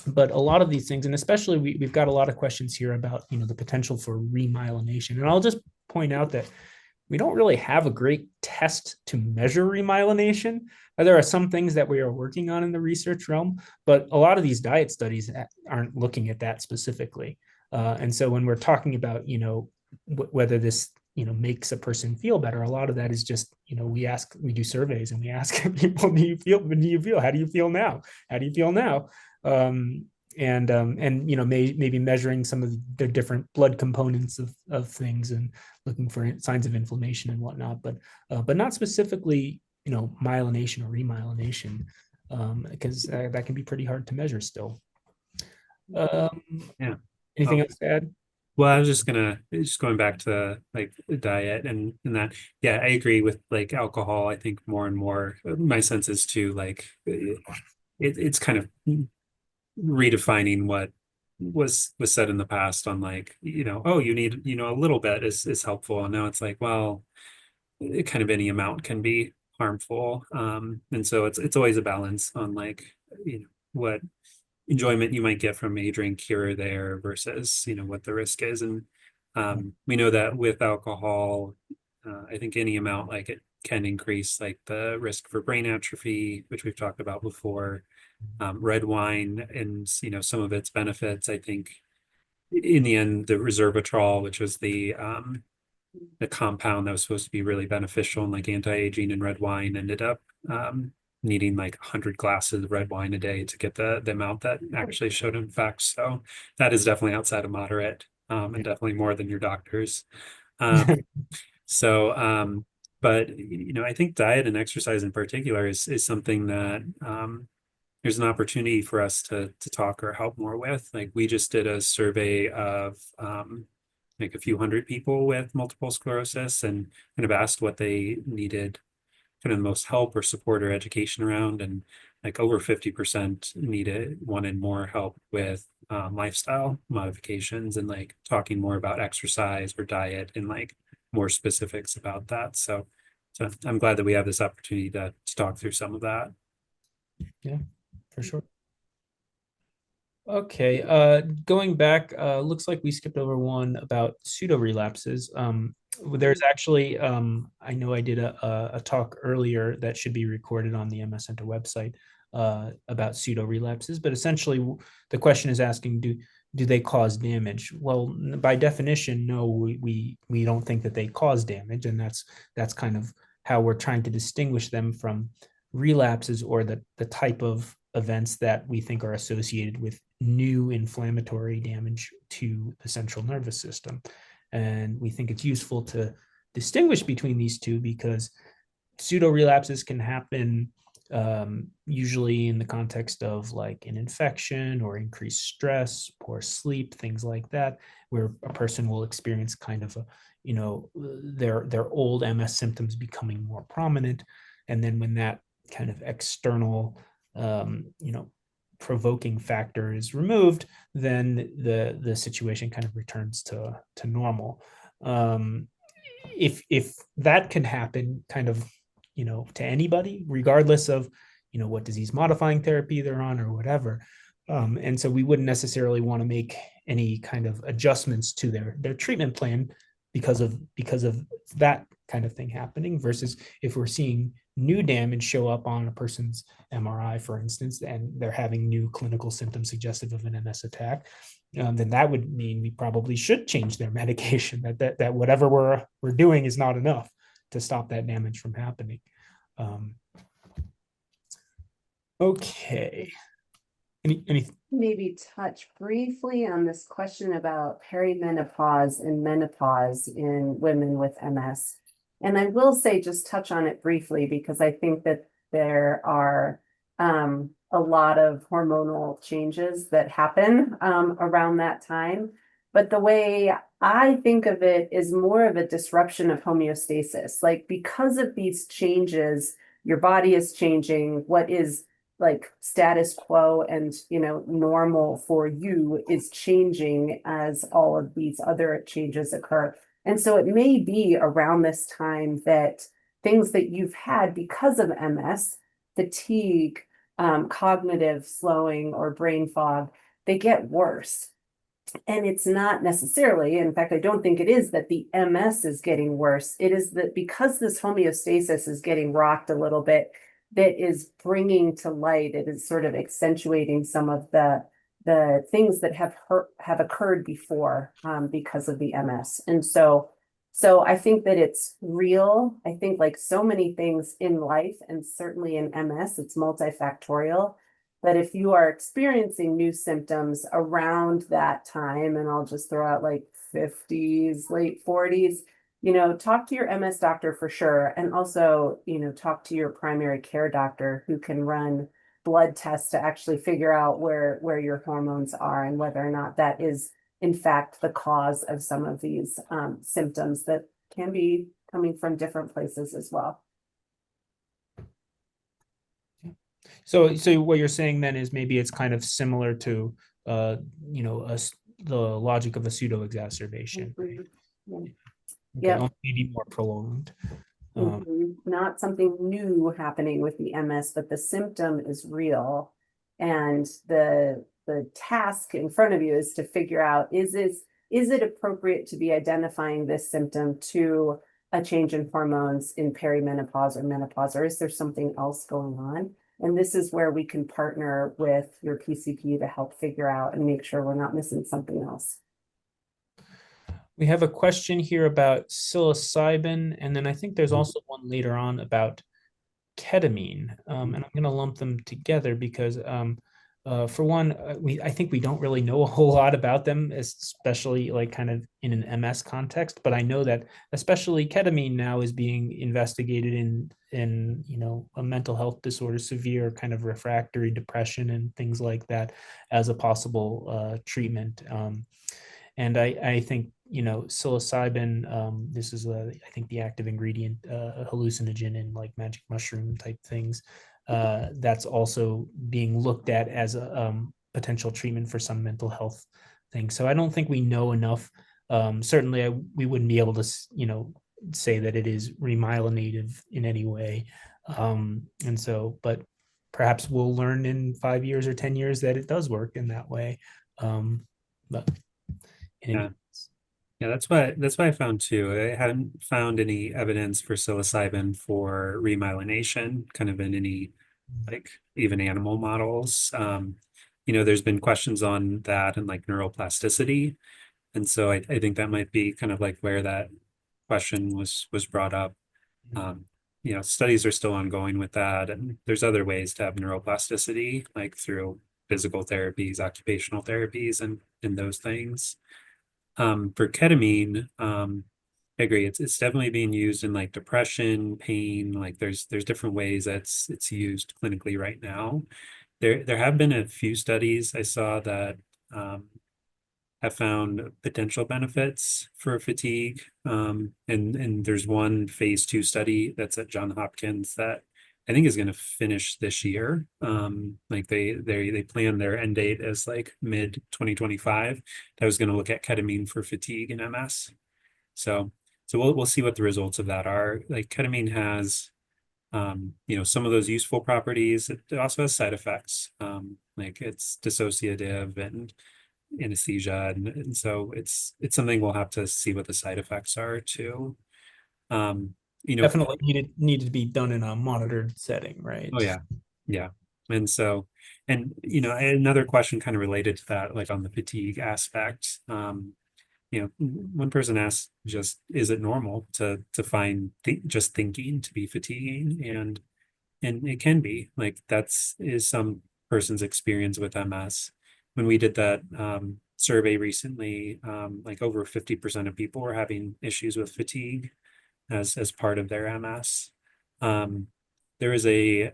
But a lot of these things, and especially we've got a lot of questions here about, the potential for remyelination. And I'll just point out that we don't really have a great test to measure remyelination. There are some things that we are working on in the research realm, but a lot of these diet studies aren't looking at that specifically. And so when we're talking about, whether this, makes a person feel better, a lot of that is just, we do surveys and we ask people, do you feel, how do you feel now? How do you feel now? And maybe measuring some of the different blood components of things and looking for signs of inflammation and whatnot, but not specifically, myelination or remyelination, because that can be pretty hard to measure still. Yeah. Anything else to add? Well, I was just going back to like the diet and that. Yeah, I agree with like alcohol. I think more and more, my sense is too, like it's kind of redefining what was said in the past on like, oh, you need, a little bit is helpful. And now it's like, well, kind of any amount can be harmful. And so it's always a balance on like, what enjoyment you might get from a drink here or there versus, what the risk is. And we know that with alcohol, I think any amount, like it can increase like the risk for brain atrophy, which we've talked about before. Red wine and, some of its benefits, I think in the end, the resveratrol, which was the compound that was supposed to be really beneficial and like anti-aging in red wine, ended up needing like 100 glasses of red wine a day to get the amount that actually showed effects. So that is definitely outside of moderate, and definitely more than your doctors. But I think diet and exercise in particular is something that there's an opportunity for us to talk or help more with. Like we just did a survey of like a few hundred people with multiple sclerosis and kind of asked what they needed kind of the most help or support or education around. And like over 50% wanted more help with lifestyle modifications and like talking more about exercise or diet and like more specifics about that. So I'm glad that we have this opportunity to talk through some of that. Yeah, for sure. Okay, going back, looks like we skipped over one about pseudo-relapses. There's actually, I know I did a talk earlier that should be recorded on the MS Center website about pseudo-relapses, but essentially the question is asking, do they cause damage? Well, by definition, no, we don't think that they cause damage, and that's kind of how we're trying to distinguish them from relapses or the type of events that we think are associated with new inflammatory damage to the central nervous system. And we think it's useful to distinguish between these two because pseudo-relapses can happen usually in the context of like an infection or increased stress, poor sleep, things like that, where a person will experience kind of their old MS symptoms becoming more prominent. And then when that kind of external provoking factor is removed, then the situation kind of returns to normal. If that can happen kind of to anybody, regardless of what disease modifying therapy they're on or whatever, and so we wouldn't necessarily want to make any kind of adjustments to their treatment plan because of that kind of thing happening, versus if we're seeing new damage show up on a person's MRI, for instance, and they're having new clinical symptoms suggestive of an MS attack, then that would mean we probably should change their medication, that whatever we're doing is not enough to stop that damage from happening. Okay. Any Maybe touch briefly on this question about perimenopause and menopause in women with MS. And I will say, just touch on it briefly, because I think that there are a lot of hormonal changes that happen around that time. But the way I think of it is more of a disruption of homeostasis. Like, because of these changes, your body is changing. What is like status quo and, you know, normal for you is changing as all of these other changes occur. And so it may be around this time that things that you've had because of MS, fatigue, cognitive slowing, or brain fog, they get worse. And it's not necessarily, in fact, I don't think it is that the MS is getting worse. It is that because this homeostasis is getting rocked a little bit, that is bringing to light, it is sort of accentuating some of the things that have occurred before because of the MS. And so I think that it's real. I think, like so many things in life, and certainly in MS, it's multifactorial. But if you are experiencing new symptoms around that time, and I'll just throw out like 50s, late 40s, you know, talk to your MS doctor for sure. And also, you know, talk to your primary care doctor, who can run blood tests to actually figure out where your hormones are and whether or not that is in fact the cause of some of these symptoms that can be coming from different places as well. So what you're saying then is maybe it's kind of similar to you know, the logic of a pseudo exacerbation. Mm-hmm. Yeah. Okay, maybe more prolonged. Not something new happening with the MS, but the symptom is real. And the task in front of you is to figure out, is it appropriate to be identifying this symptom to a change in hormones in perimenopause or menopause, or is there something else going on? And this is where we can partner with your PCP to help figure out and make sure we're not missing something else. We have a question here about psilocybin, and then I think there's also one later on about ketamine, and I'm going to lump them together because for one, I think we don't really know a whole lot about them, especially like kind of in an MS context. But I know that especially ketamine now is being investigated in you know, a mental health disorder, severe kind of refractory depression and things like that, as a possible treatment. And I think, you know, psilocybin, this is I think the active ingredient, a hallucinogen in like magic mushroom type things. That's also being looked at as a potential treatment for some mental health things. So I don't think we know enough. Certainly we wouldn't be able to, you know, say that it is remyelinative in any way. And so, but perhaps we'll learn in 5 years or 10 years that it does work in that way. But yeah. Yeah, that's what I found too. I hadn't found any evidence for psilocybin for remyelination, kind of in any, like, even animal models. You know, there's been questions on that and like neuroplasticity. And so I think that might be kind of like where that question was brought up. You know, studies are still ongoing with that. And there's other ways to have neuroplasticity, like through physical therapies, occupational therapies, and those things. For ketamine, I agree. It's definitely being used in like depression, pain. Like there's different ways that it's used clinically right now. There have been a few studies I saw that have found potential benefits for fatigue. And there's one phase 2 study that's at Johns Hopkins that I think is going to finish this year. Like they plan their end date as like mid 2025. That was going to look at ketamine for fatigue and MS. So we'll see what the results of that are. Like ketamine has, you know, some of those useful properties. It also has side effects. Like it's dissociative and anesthesia, and so it's something we'll have to see what the side effects are too. You know, definitely needed to be done in a monitored setting, right? Oh yeah. And so, and you know, another question kind of related to that, like on the fatigue aspect. You know, one person asked, just is it normal to find just thinking to be fatiguing? And And it can be like is some person's experience with MS. When we did that survey recently, like over 50% of people were having issues with fatigue as part of their MS. There was I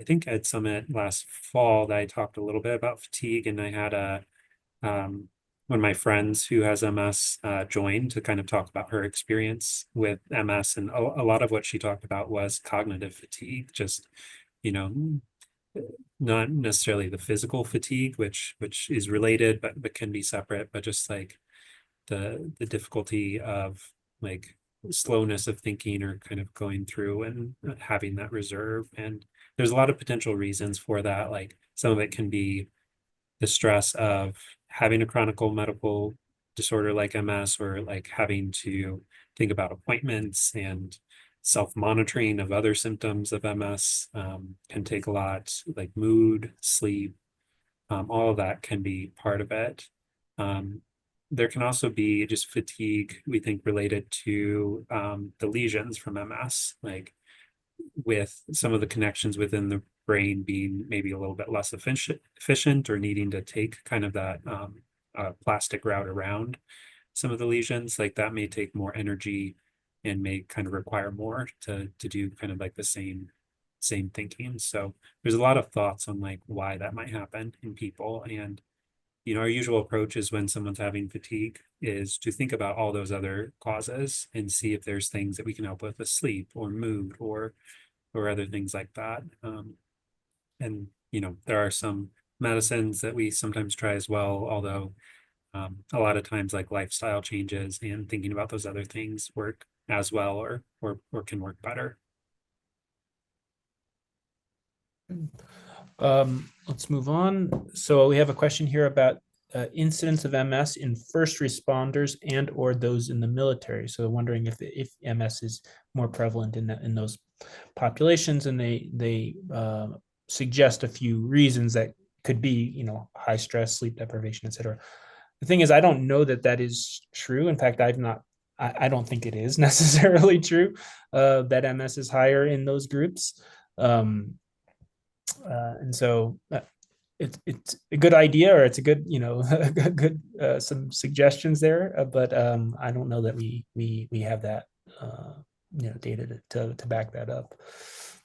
think at Summit last fall that I talked a little bit about fatigue, and I had one of my friends who has MS join to kind of talk about her experience with MS. And a lot of what she talked about was cognitive fatigue, just, you know, not necessarily the physical fatigue, which is related, but can be separate, but just like the difficulty of like slowness of thinking or kind of going through and having that reserve. And there's a lot of potential reasons for that. Like some of it can be the stress of having a chronic medical disorder like MS, or like having to think about appointments and self-monitoring of other symptoms of MS can take a lot, like mood, sleep, all of that can be part of it. There can also be just fatigue, we think, related to the lesions from MS, like with some of the connections within the brain being maybe a little bit less efficient or needing to take kind of that plastic route around some of the lesions, like that may take more energy and may kind of require more to do kind of like the same thinking. So there's a lot of thoughts on like why that might happen in people. And our usual approach is when someone's having fatigue is to think about all those other causes and see if there's things that we can help with sleep or mood or other things like that. And there are some medicines that we sometimes try as well, although a lot of times like lifestyle changes and thinking about those other things work as well or can work better. Let's move on. So we have a question here about incidence of MS in first responders and or those in the military. So wondering if MS is more prevalent in those populations, and they suggest a few reasons that could be, high stress, sleep deprivation, etc. The thing is, I don't know that is true. In fact, I don't think it is necessarily true that MS is higher in those groups. And so it's a good idea, or it's a good, good some suggestions there, but I don't know that we have that data to back that up.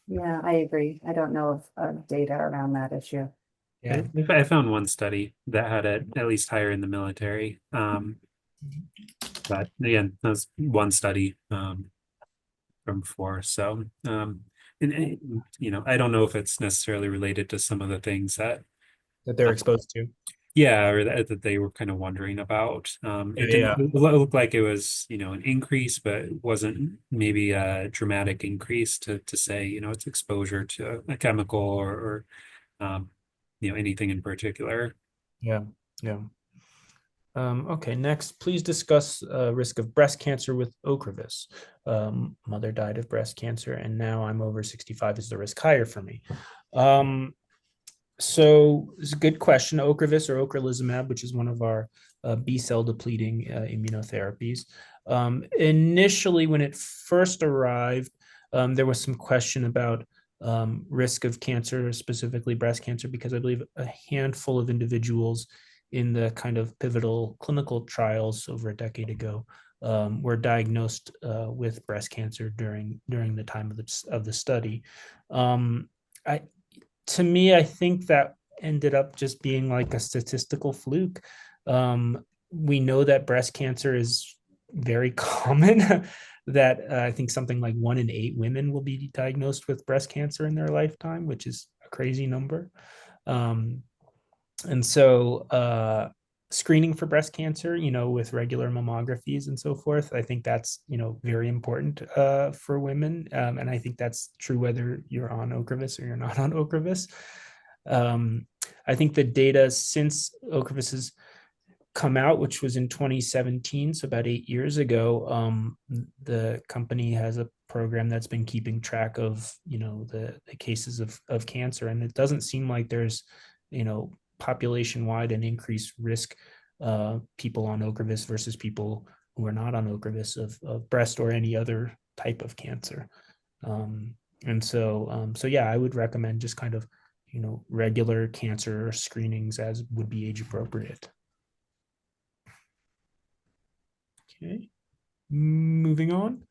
Yeah, I agree. I don't know of data around that issue. Yeah, I found one study that had it at least higher in the military. But again, that was one study from before. So and I don't know if it's necessarily related to some of the things that they're exposed to. Yeah, or that they were kind of wondering about. It didn't look like it was, an increase, but it wasn't maybe a dramatic increase to say, it's exposure to a chemical or anything in particular. Yeah. Okay, next, please discuss risk of breast cancer with Ocrevus. Mother died of breast cancer, and now I'm over 65. Is the risk higher for me? So it's a good question. Ocrevus or ocrelizumab, which is one of our B-cell depleting immunotherapies. Initially, when it first arrived, there was some question about risk of cancer, specifically breast cancer, because I believe a handful of individuals in the kind of pivotal clinical trials over a decade ago were diagnosed with breast cancer during the time of the study. To me, I think that ended up just being like a statistical fluke. We know that breast cancer is very common, that I think something like 1 in 8 women will be diagnosed with breast cancer in their lifetime, which is a crazy number. And so screening for breast cancer, with regular mammographies and so forth, I think that's, very important for women. And I think that's true whether you're on Ocrevus or you're not on Ocrevus. I think the data since Ocrevus has come out, which was in 2017, so about 8 years ago, the company has a program that's been keeping track of, the cases of cancer. And it doesn't seem like there's, population-wide and increased risk people on Ocrevus versus people who are not on Ocrevus of breast or any other type of cancer. And so, so yeah, I would recommend just kind of, regular cancer screenings as would be age appropriate. Okay, moving on.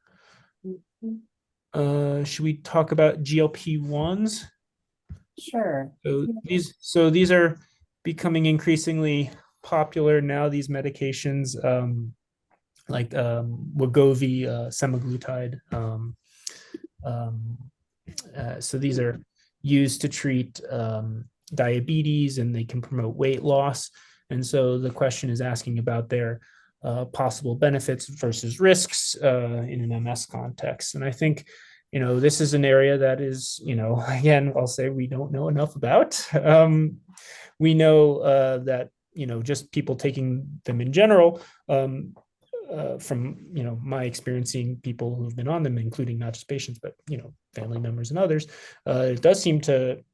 Should we talk about GLP-1s? Sure. So these are becoming increasingly popular now. These medications, like Wegovy, semaglutide. So these are used to treat diabetes, and they can promote weight loss. And so the question is asking about their possible benefits versus risks in an MS context. And I think, this is an area that is, again, I'll say we don't know enough about. We know that, just people taking them in general, from my experience seeing people who've been on them, including not just patients, but family members and others, it does seem to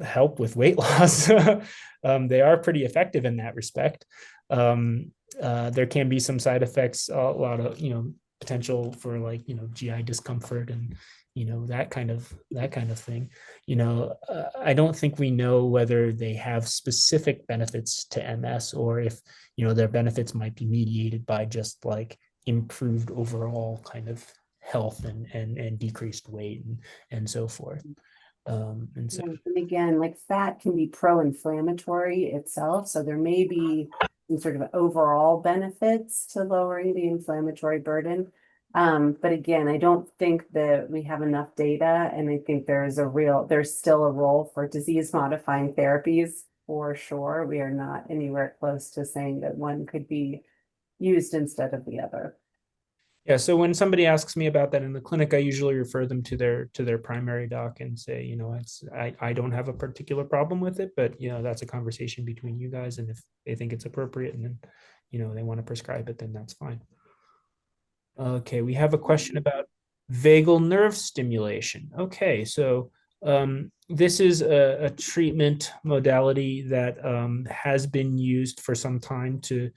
help with weight loss. They are pretty effective in that respect. There can be some side effects, a lot of potential for like GI discomfort and that kind of thing. I don't think we know whether they have specific benefits to MS, or if their benefits might be mediated by just like improved overall kind of health and decreased weight and so forth. And so, And again, like fat can be pro-inflammatory itself, so there may be some sort of overall benefits to lowering the inflammatory burden. But again, I don't think that we have enough data, and I think there's still a role for disease modifying therapies for sure. We are not anywhere close to saying that one could be used instead of the other. yeah, so when somebody asks me about that in the clinic, I usually refer them to their primary doc and say, I don't have a particular problem with it, but that's a conversation between you guys, and if they think it's appropriate and then they want to prescribe it, then that's fine. Okay, we have a question about vagal nerve stimulation. Okay, so this is a treatment modality that has been used for some time to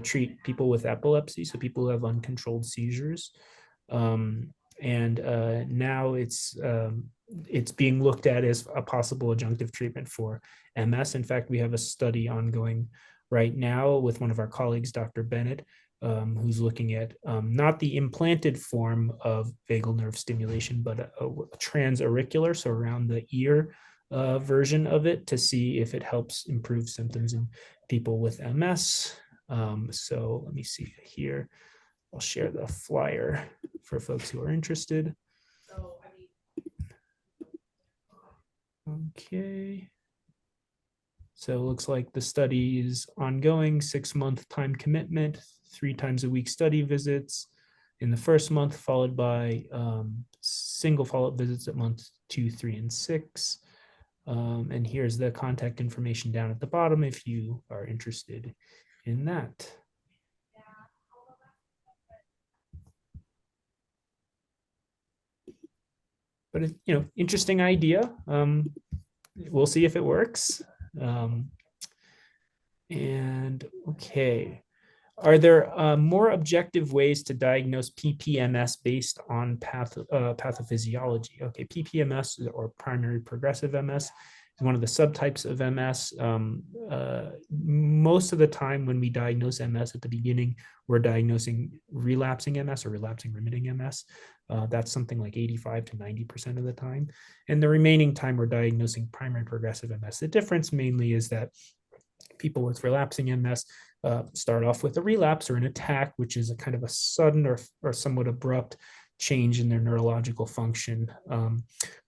treat people with epilepsy, so people who have uncontrolled seizures. And now it's being looked at as a possible adjunctive treatment for MS. In fact, we have a study ongoing right now with one of our colleagues, Dr. Bennett, who's looking at not the implanted form of vagal nerve stimulation, but a transauricular, so around the ear version of it, to see if it helps improve symptoms in people with MS. So let me see here. I'll share the flyer for folks who are interested. Okay. So it looks like the study is ongoing, 6-month time commitment, 3 times a week study visits in the first month, followed by single follow-up visits at months 2, 3, and 6. And here's the contact information down at the bottom if you are interested in that. But interesting idea. We'll see if it works. And okay, are there more objective ways to diagnose PPMS based on pathophysiology? Okay, PPMS, or primary progressive MS, is one of the subtypes of MS. Most of the time when we diagnose MS at the beginning, we're diagnosing relapsing MS or relapsing remitting MS. That's something like 85 to 90% of the time. And the remaining time we're diagnosing primary progressive MS. The difference mainly is that people with relapsing MS start off with a relapse or an attack, which is a kind of a sudden or somewhat abrupt change in their neurological function.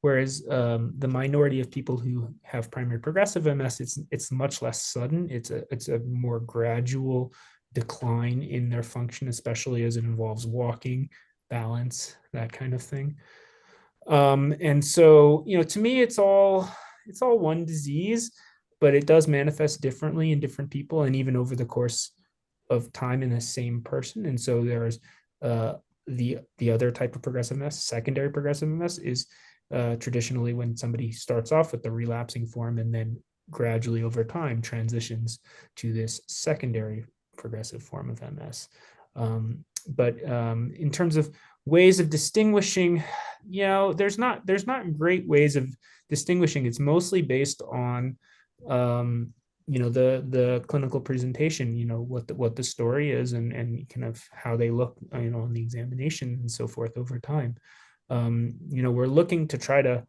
Whereas the minority of people who have primary progressive MS, it's much less sudden. It's a more gradual decline in their function, especially as it involves walking, balance, that kind of thing. And so, to me, it's all one disease, but it does manifest differently in different people and even over the course of time in the same person. And so there's the other type of progressive MS, secondary progressive MS, is traditionally when somebody starts off with the relapsing form and then gradually over time transitions to this secondary progressive form of MS. But in terms of Ways of distinguishing, there's not great ways of distinguishing. It's mostly based on the clinical presentation, what the story is, and kind of how they look, on the examination and so forth over time. We're looking to try to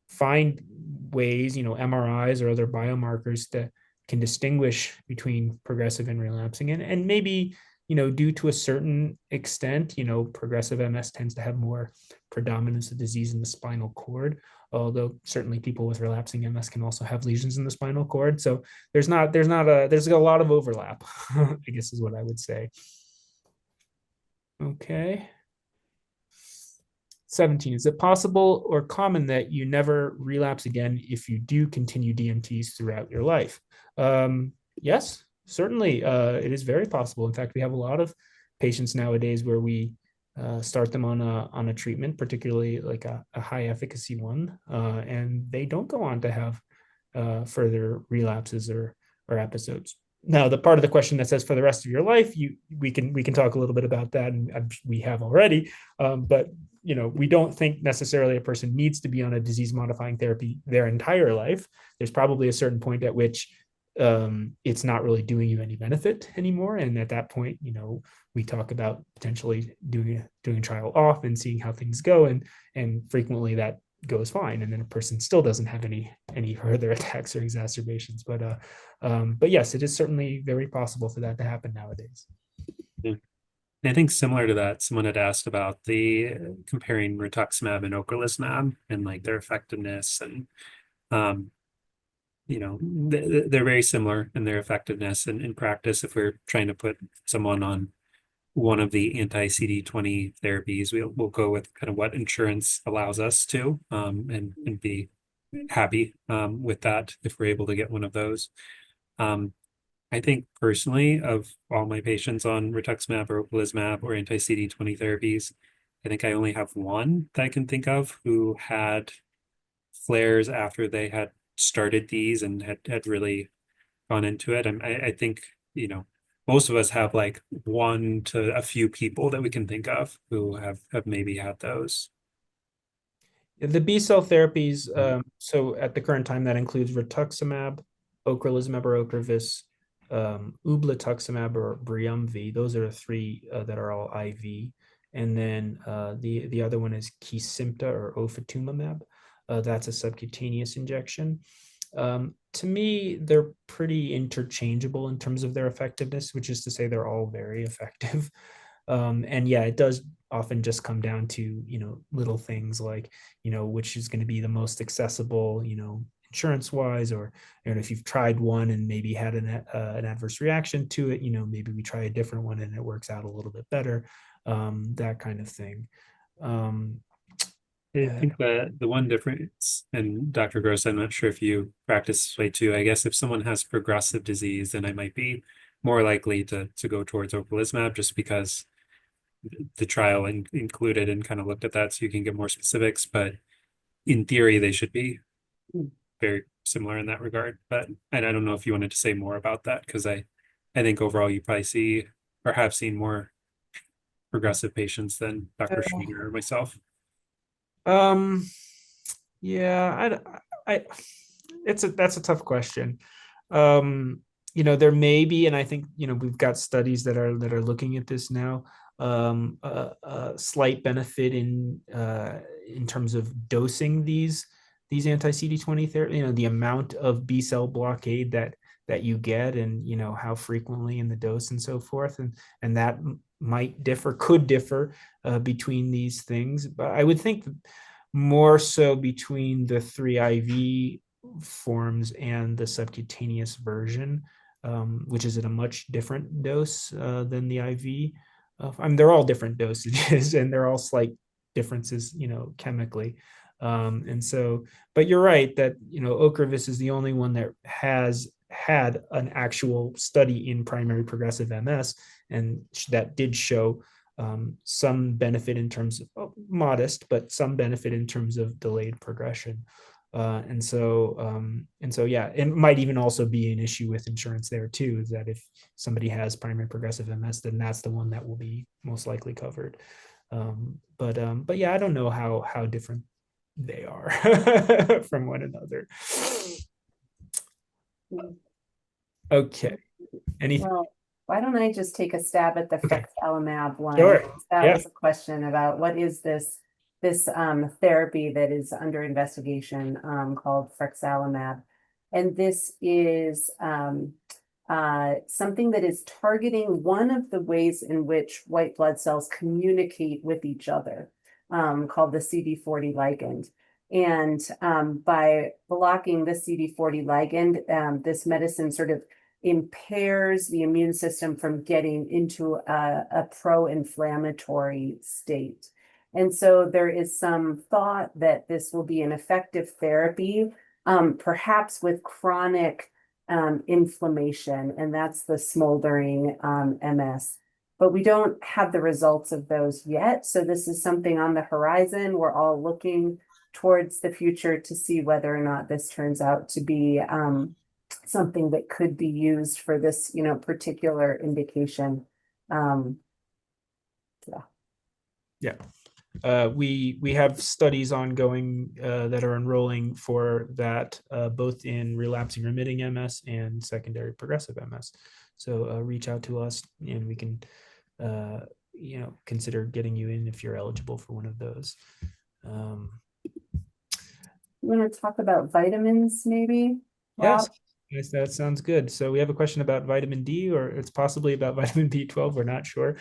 find ways, MRIs or other biomarkers that can distinguish between progressive and relapsing, and maybe, due to a certain extent, progressive MS tends to have more predominance of disease in the spinal cord, although certainly people with relapsing MS can also have lesions in the spinal cord. So there's a lot of overlap, I guess is what I would say. Okay. 17, is it possible or common that you never relapse again if you do continue DMTs throughout your life? Yes, certainly. It is very possible. In fact, we have a lot of patients nowadays where we start them on a treatment, particularly like a high efficacy one, and they don't go on to have further relapses or episodes. Now, the part of the question that says for the rest of your life, we can talk a little bit about that, and we have already. But we don't think necessarily a person needs to be on a disease-modifying therapy their entire life. There's probably a certain point at which it's not really doing you any benefit anymore, and at that point, we talk about potentially doing a trial off and seeing how things go, and frequently that goes fine, and then a person still doesn't have any further attacks or exacerbations. But yes, it is certainly very possible for that to happen nowadays. Yeah. I think similar to that, someone had asked about the comparing rituximab and ocrelizumab and like their effectiveness, and they're very similar in their effectiveness. And in practice, if we're trying to put someone on one of the anti-CD20 therapies, we'll go with kind of what insurance allows us to, and be happy with that if we're able to get one of those. I think personally, of all my patients on rituximab or ocrelizumab or anti-CD20 therapies, I think I only have one that I can think of who had flares after they had started these and had really gone into it. And I think, most of us have like one to a few people that we can think of who have maybe had those. The B-cell therapies, so at the current time, that includes rituximab, ocrelizumab or Ocrevus, ublituximab or Briumvi. Those are the three that are all IV. And then the other one is Kesimpta or ofatumumab. That's a subcutaneous injection. To me, they're pretty interchangeable in terms of their effectiveness, which is to say they're all very effective. And yeah, it does often just come down to, little things like, which is going to be the most accessible, insurance wise, or if you've tried one and maybe had an adverse reaction to it, maybe we try a different one and it works out a little bit better, that kind of thing. I think the one difference, and Dr. Gross, I'm not sure if you practice this way too. I guess if someone has progressive disease, then I might be more likely to go towards ocrelizumab, just because the trial included and kind of looked at that, so you can get more specifics. But in theory, they should be very similar in that regard. And I don't know if you wanted to say more about that, because I think overall you probably see or have seen more progressive patients than Dr. Schreiner or myself. Yeah, that's a tough question. There may be, and I think, we've got studies that are looking at this now, a slight benefit in terms of dosing these anti-CD20 therapy, the amount of B-cell blockade that you get, and how frequently in the dose and so forth, and that could differ between these things. But I would think more so between the 3 IV forms and the subcutaneous version, which is at a much different dose than the IV. They're all different dosages and they're all slight differences, chemically. But you're right that, Ocrevus is the only one that has had an actual study in primary progressive MS, and that did show some benefit in terms of modest, but some benefit in terms of delayed progression. And so, yeah, it might even also be an issue with insurance there too, is that if somebody has primary progressive MS, then that's the one that will be most likely covered. But yeah, I don't know how different they are from one another. Okay. Anything? Well, why don't I just take a stab at the Okay. frexalimab one? Sure. That Yeah. was a question about what is this therapy that is under investigation called frexalimab. And this is something that is targeting one of the ways in which white blood cells communicate with each other, called the CD40 ligand. And by blocking the CD40 ligand, this medicine sort of impairs the immune system from getting into a pro-inflammatory state. And so there is some thought that this will be an effective therapy, perhaps with chronic inflammation, and that's the smoldering MS. But we don't have the results of those yet. So this is something on the horizon. We're all looking towards the future to see whether or not this turns out to be something that could be used for this, particular indication. Yeah. We have studies ongoing that are enrolling for that, both in relapsing remitting MS and secondary progressive MS. So reach out to us and we can consider getting you in if you're eligible for one of those. You want to talk about vitamins, maybe? Yes. Yes, that sounds good. So we have a question about vitamin D, or it's possibly about vitamin B12. We're not sure.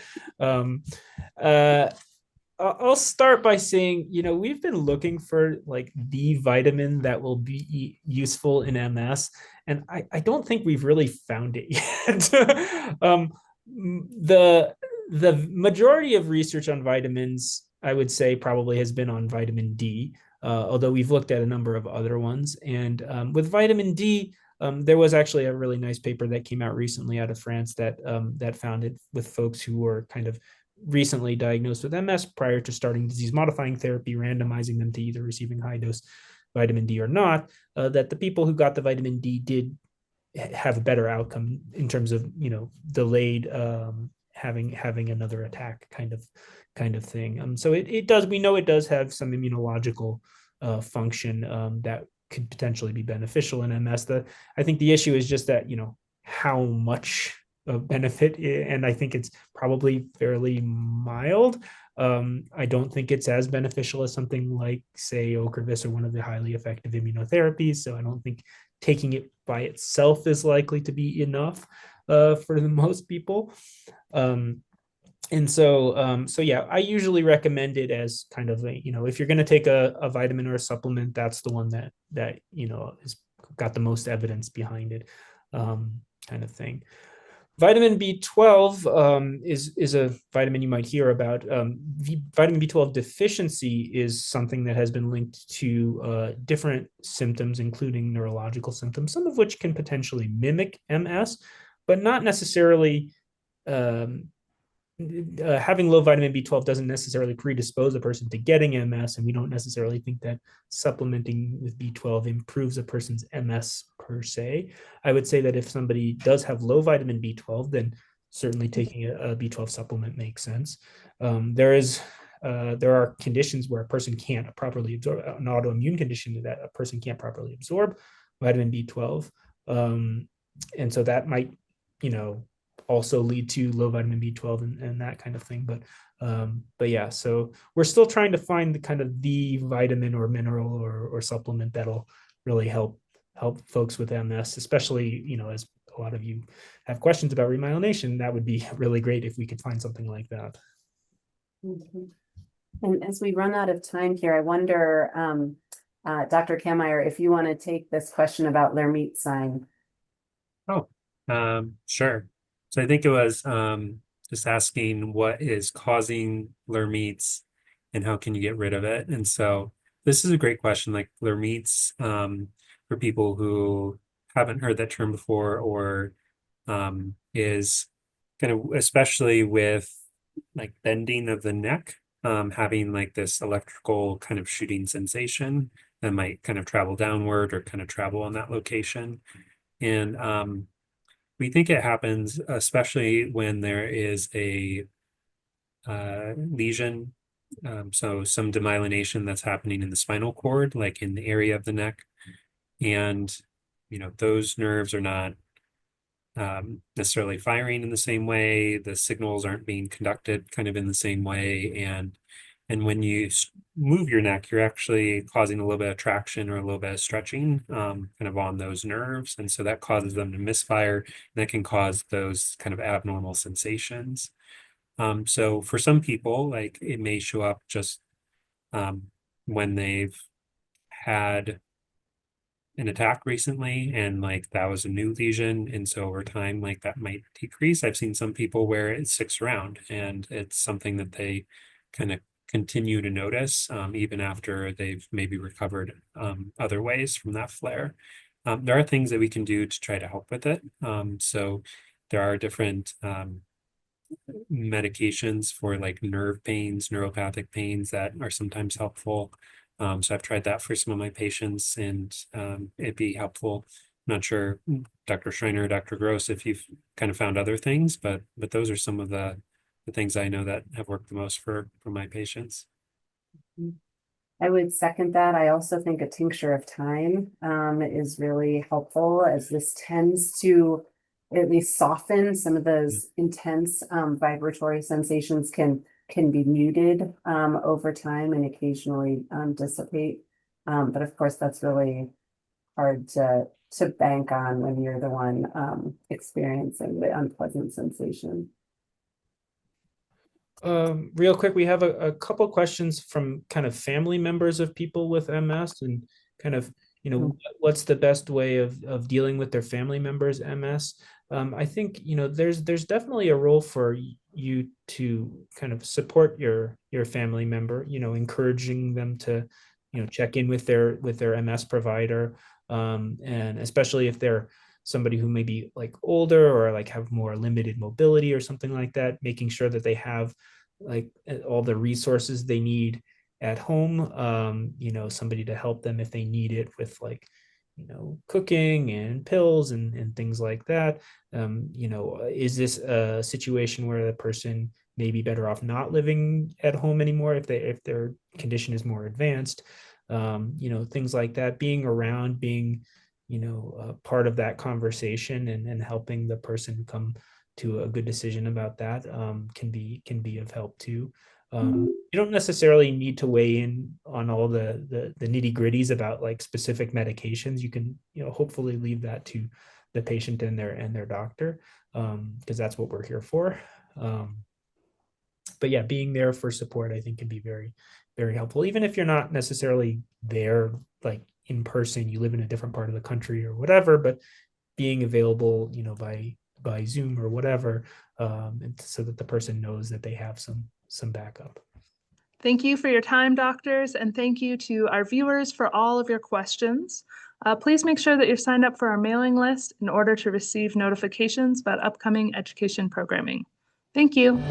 I'll start by saying, we've been looking for like the vitamin that will be useful in MS, and I don't think we've really found it yet. The majority of research on vitamins, I would say, probably has been on vitamin D, although we've looked at a number of other ones. And with vitamin D, there was actually a really nice paper that came out recently out of France that found it with folks who were kind of recently diagnosed with MS prior to starting disease-modifying therapy, randomizing them to either receiving high-dose vitamin D or not, that the people who got the vitamin D did have a better outcome in terms of, delayed having another attack kind of thing. So we know it does have some immunological function that could potentially be beneficial in MS. I think the issue is just that, how much of benefit, and I think it's probably fairly mild. I don't think it's as beneficial as something like, say, Ocrevus or one of the highly effective immunotherapies. So I don't think taking it by itself is likely to be enough for the most people. And so yeah, I usually recommend it as kind of if you're going to take a vitamin or a supplement, that's the one that has got the most evidence behind it, kind of thing. Vitamin B12 is a vitamin you might hear about. Vitamin B12 deficiency is something that has been linked to different symptoms, including neurological symptoms, some of which can potentially mimic MS, but not necessarily. Having low vitamin B12 doesn't necessarily predispose a person to getting MS, and we don't necessarily think that supplementing with B12 improves a person's MS per se. I would say that if somebody does have low vitamin B12, then certainly taking a B12 supplement makes sense. There are conditions where a person can't properly absorb, an autoimmune condition that a person can't properly absorb vitamin B12. And so that might, also lead to low vitamin B12 and that kind of thing. But yeah, so we're still trying to find the kind of the vitamin or mineral or supplement that'll really help folks with MS, especially, as a lot of you have questions about remyelination. That would be really great if we could find something like that. Mm-hmm. And as we run out of time here, I wonder, Dr. Kammeyer, if you want to take this question about Lermite sign. Oh, sure. So I think it was just asking what is causing Lermites and how can you get rid of it? And so this is a great question. Like Lermites, for people who haven't heard that term before, or is kind of, especially with like bending of the neck, having like this electrical kind of shooting sensation that might kind of travel downward or kind of travel on that location. And we think it happens especially when there is a lesion So some demyelination that's happening in the spinal cord, like in the area of the neck. And, those nerves are not necessarily firing in the same way. The signals aren't being conducted kind of in the same way. And when you move your neck, you're actually causing a little bit of traction or a little bit of stretching kind of on those nerves. And so that causes them to misfire. And that can cause those kind of abnormal sensations. So for some people, like it may show up just when they've had an attack recently and like that was a new lesion, and so over time like that might decrease. I've seen some people where it sticks around and it's something that they kind of continue to notice even after they've maybe recovered other ways from that flare. There are things that we can do to try to help with it. So there are different medications for like nerve pains, neuropathic pains that are sometimes helpful. So I've tried that for some of my patients, and it'd be helpful. I'm not sure, Dr. Schreiner, Dr. Gross, if you've kind of found other things, but those are some of the things I know that have worked the most for my patients. I would second that. I also think a tincture of time is really helpful, as this tends to at least soften some of those intense vibratory sensations can be muted over time and occasionally dissipate. But of course, that's really hard to bank on when you're the one experiencing the unpleasant sensation. Real quick, we have a couple questions from kind of family members of people with MS, and kind of, what's the best way of dealing with their family members' MS. I think, there's definitely a role for you to kind of support your family member, encouraging them to, check in with their MS provider, and especially if they're somebody who may be like older or like have more limited mobility or something like that, making sure that they have like all the resources they need at home, somebody to help them if they need it with like, cooking and pills and things like that. Is this a situation where the person may be better off not living at home anymore if their condition is more advanced? Things like that, being around, being part of that conversation and helping the person come to a good decision about that can be of help too. You don't necessarily need to weigh in on all the nitty gritties about like specific medications. You can hopefully leave that to the patient and their doctor, because that's what we're here for. But yeah, being there for support, I think, can be very, very helpful. Even if you're not necessarily there, like in person, you live in a different part of the country or whatever, but being available, by Zoom or whatever, so that the person knows that they have some backup. Thank you for your time, doctors, and thank you to our viewers for all of your questions. Please make sure that you're signed up for our mailing list in order to receive notifications about upcoming education programming. Thank you.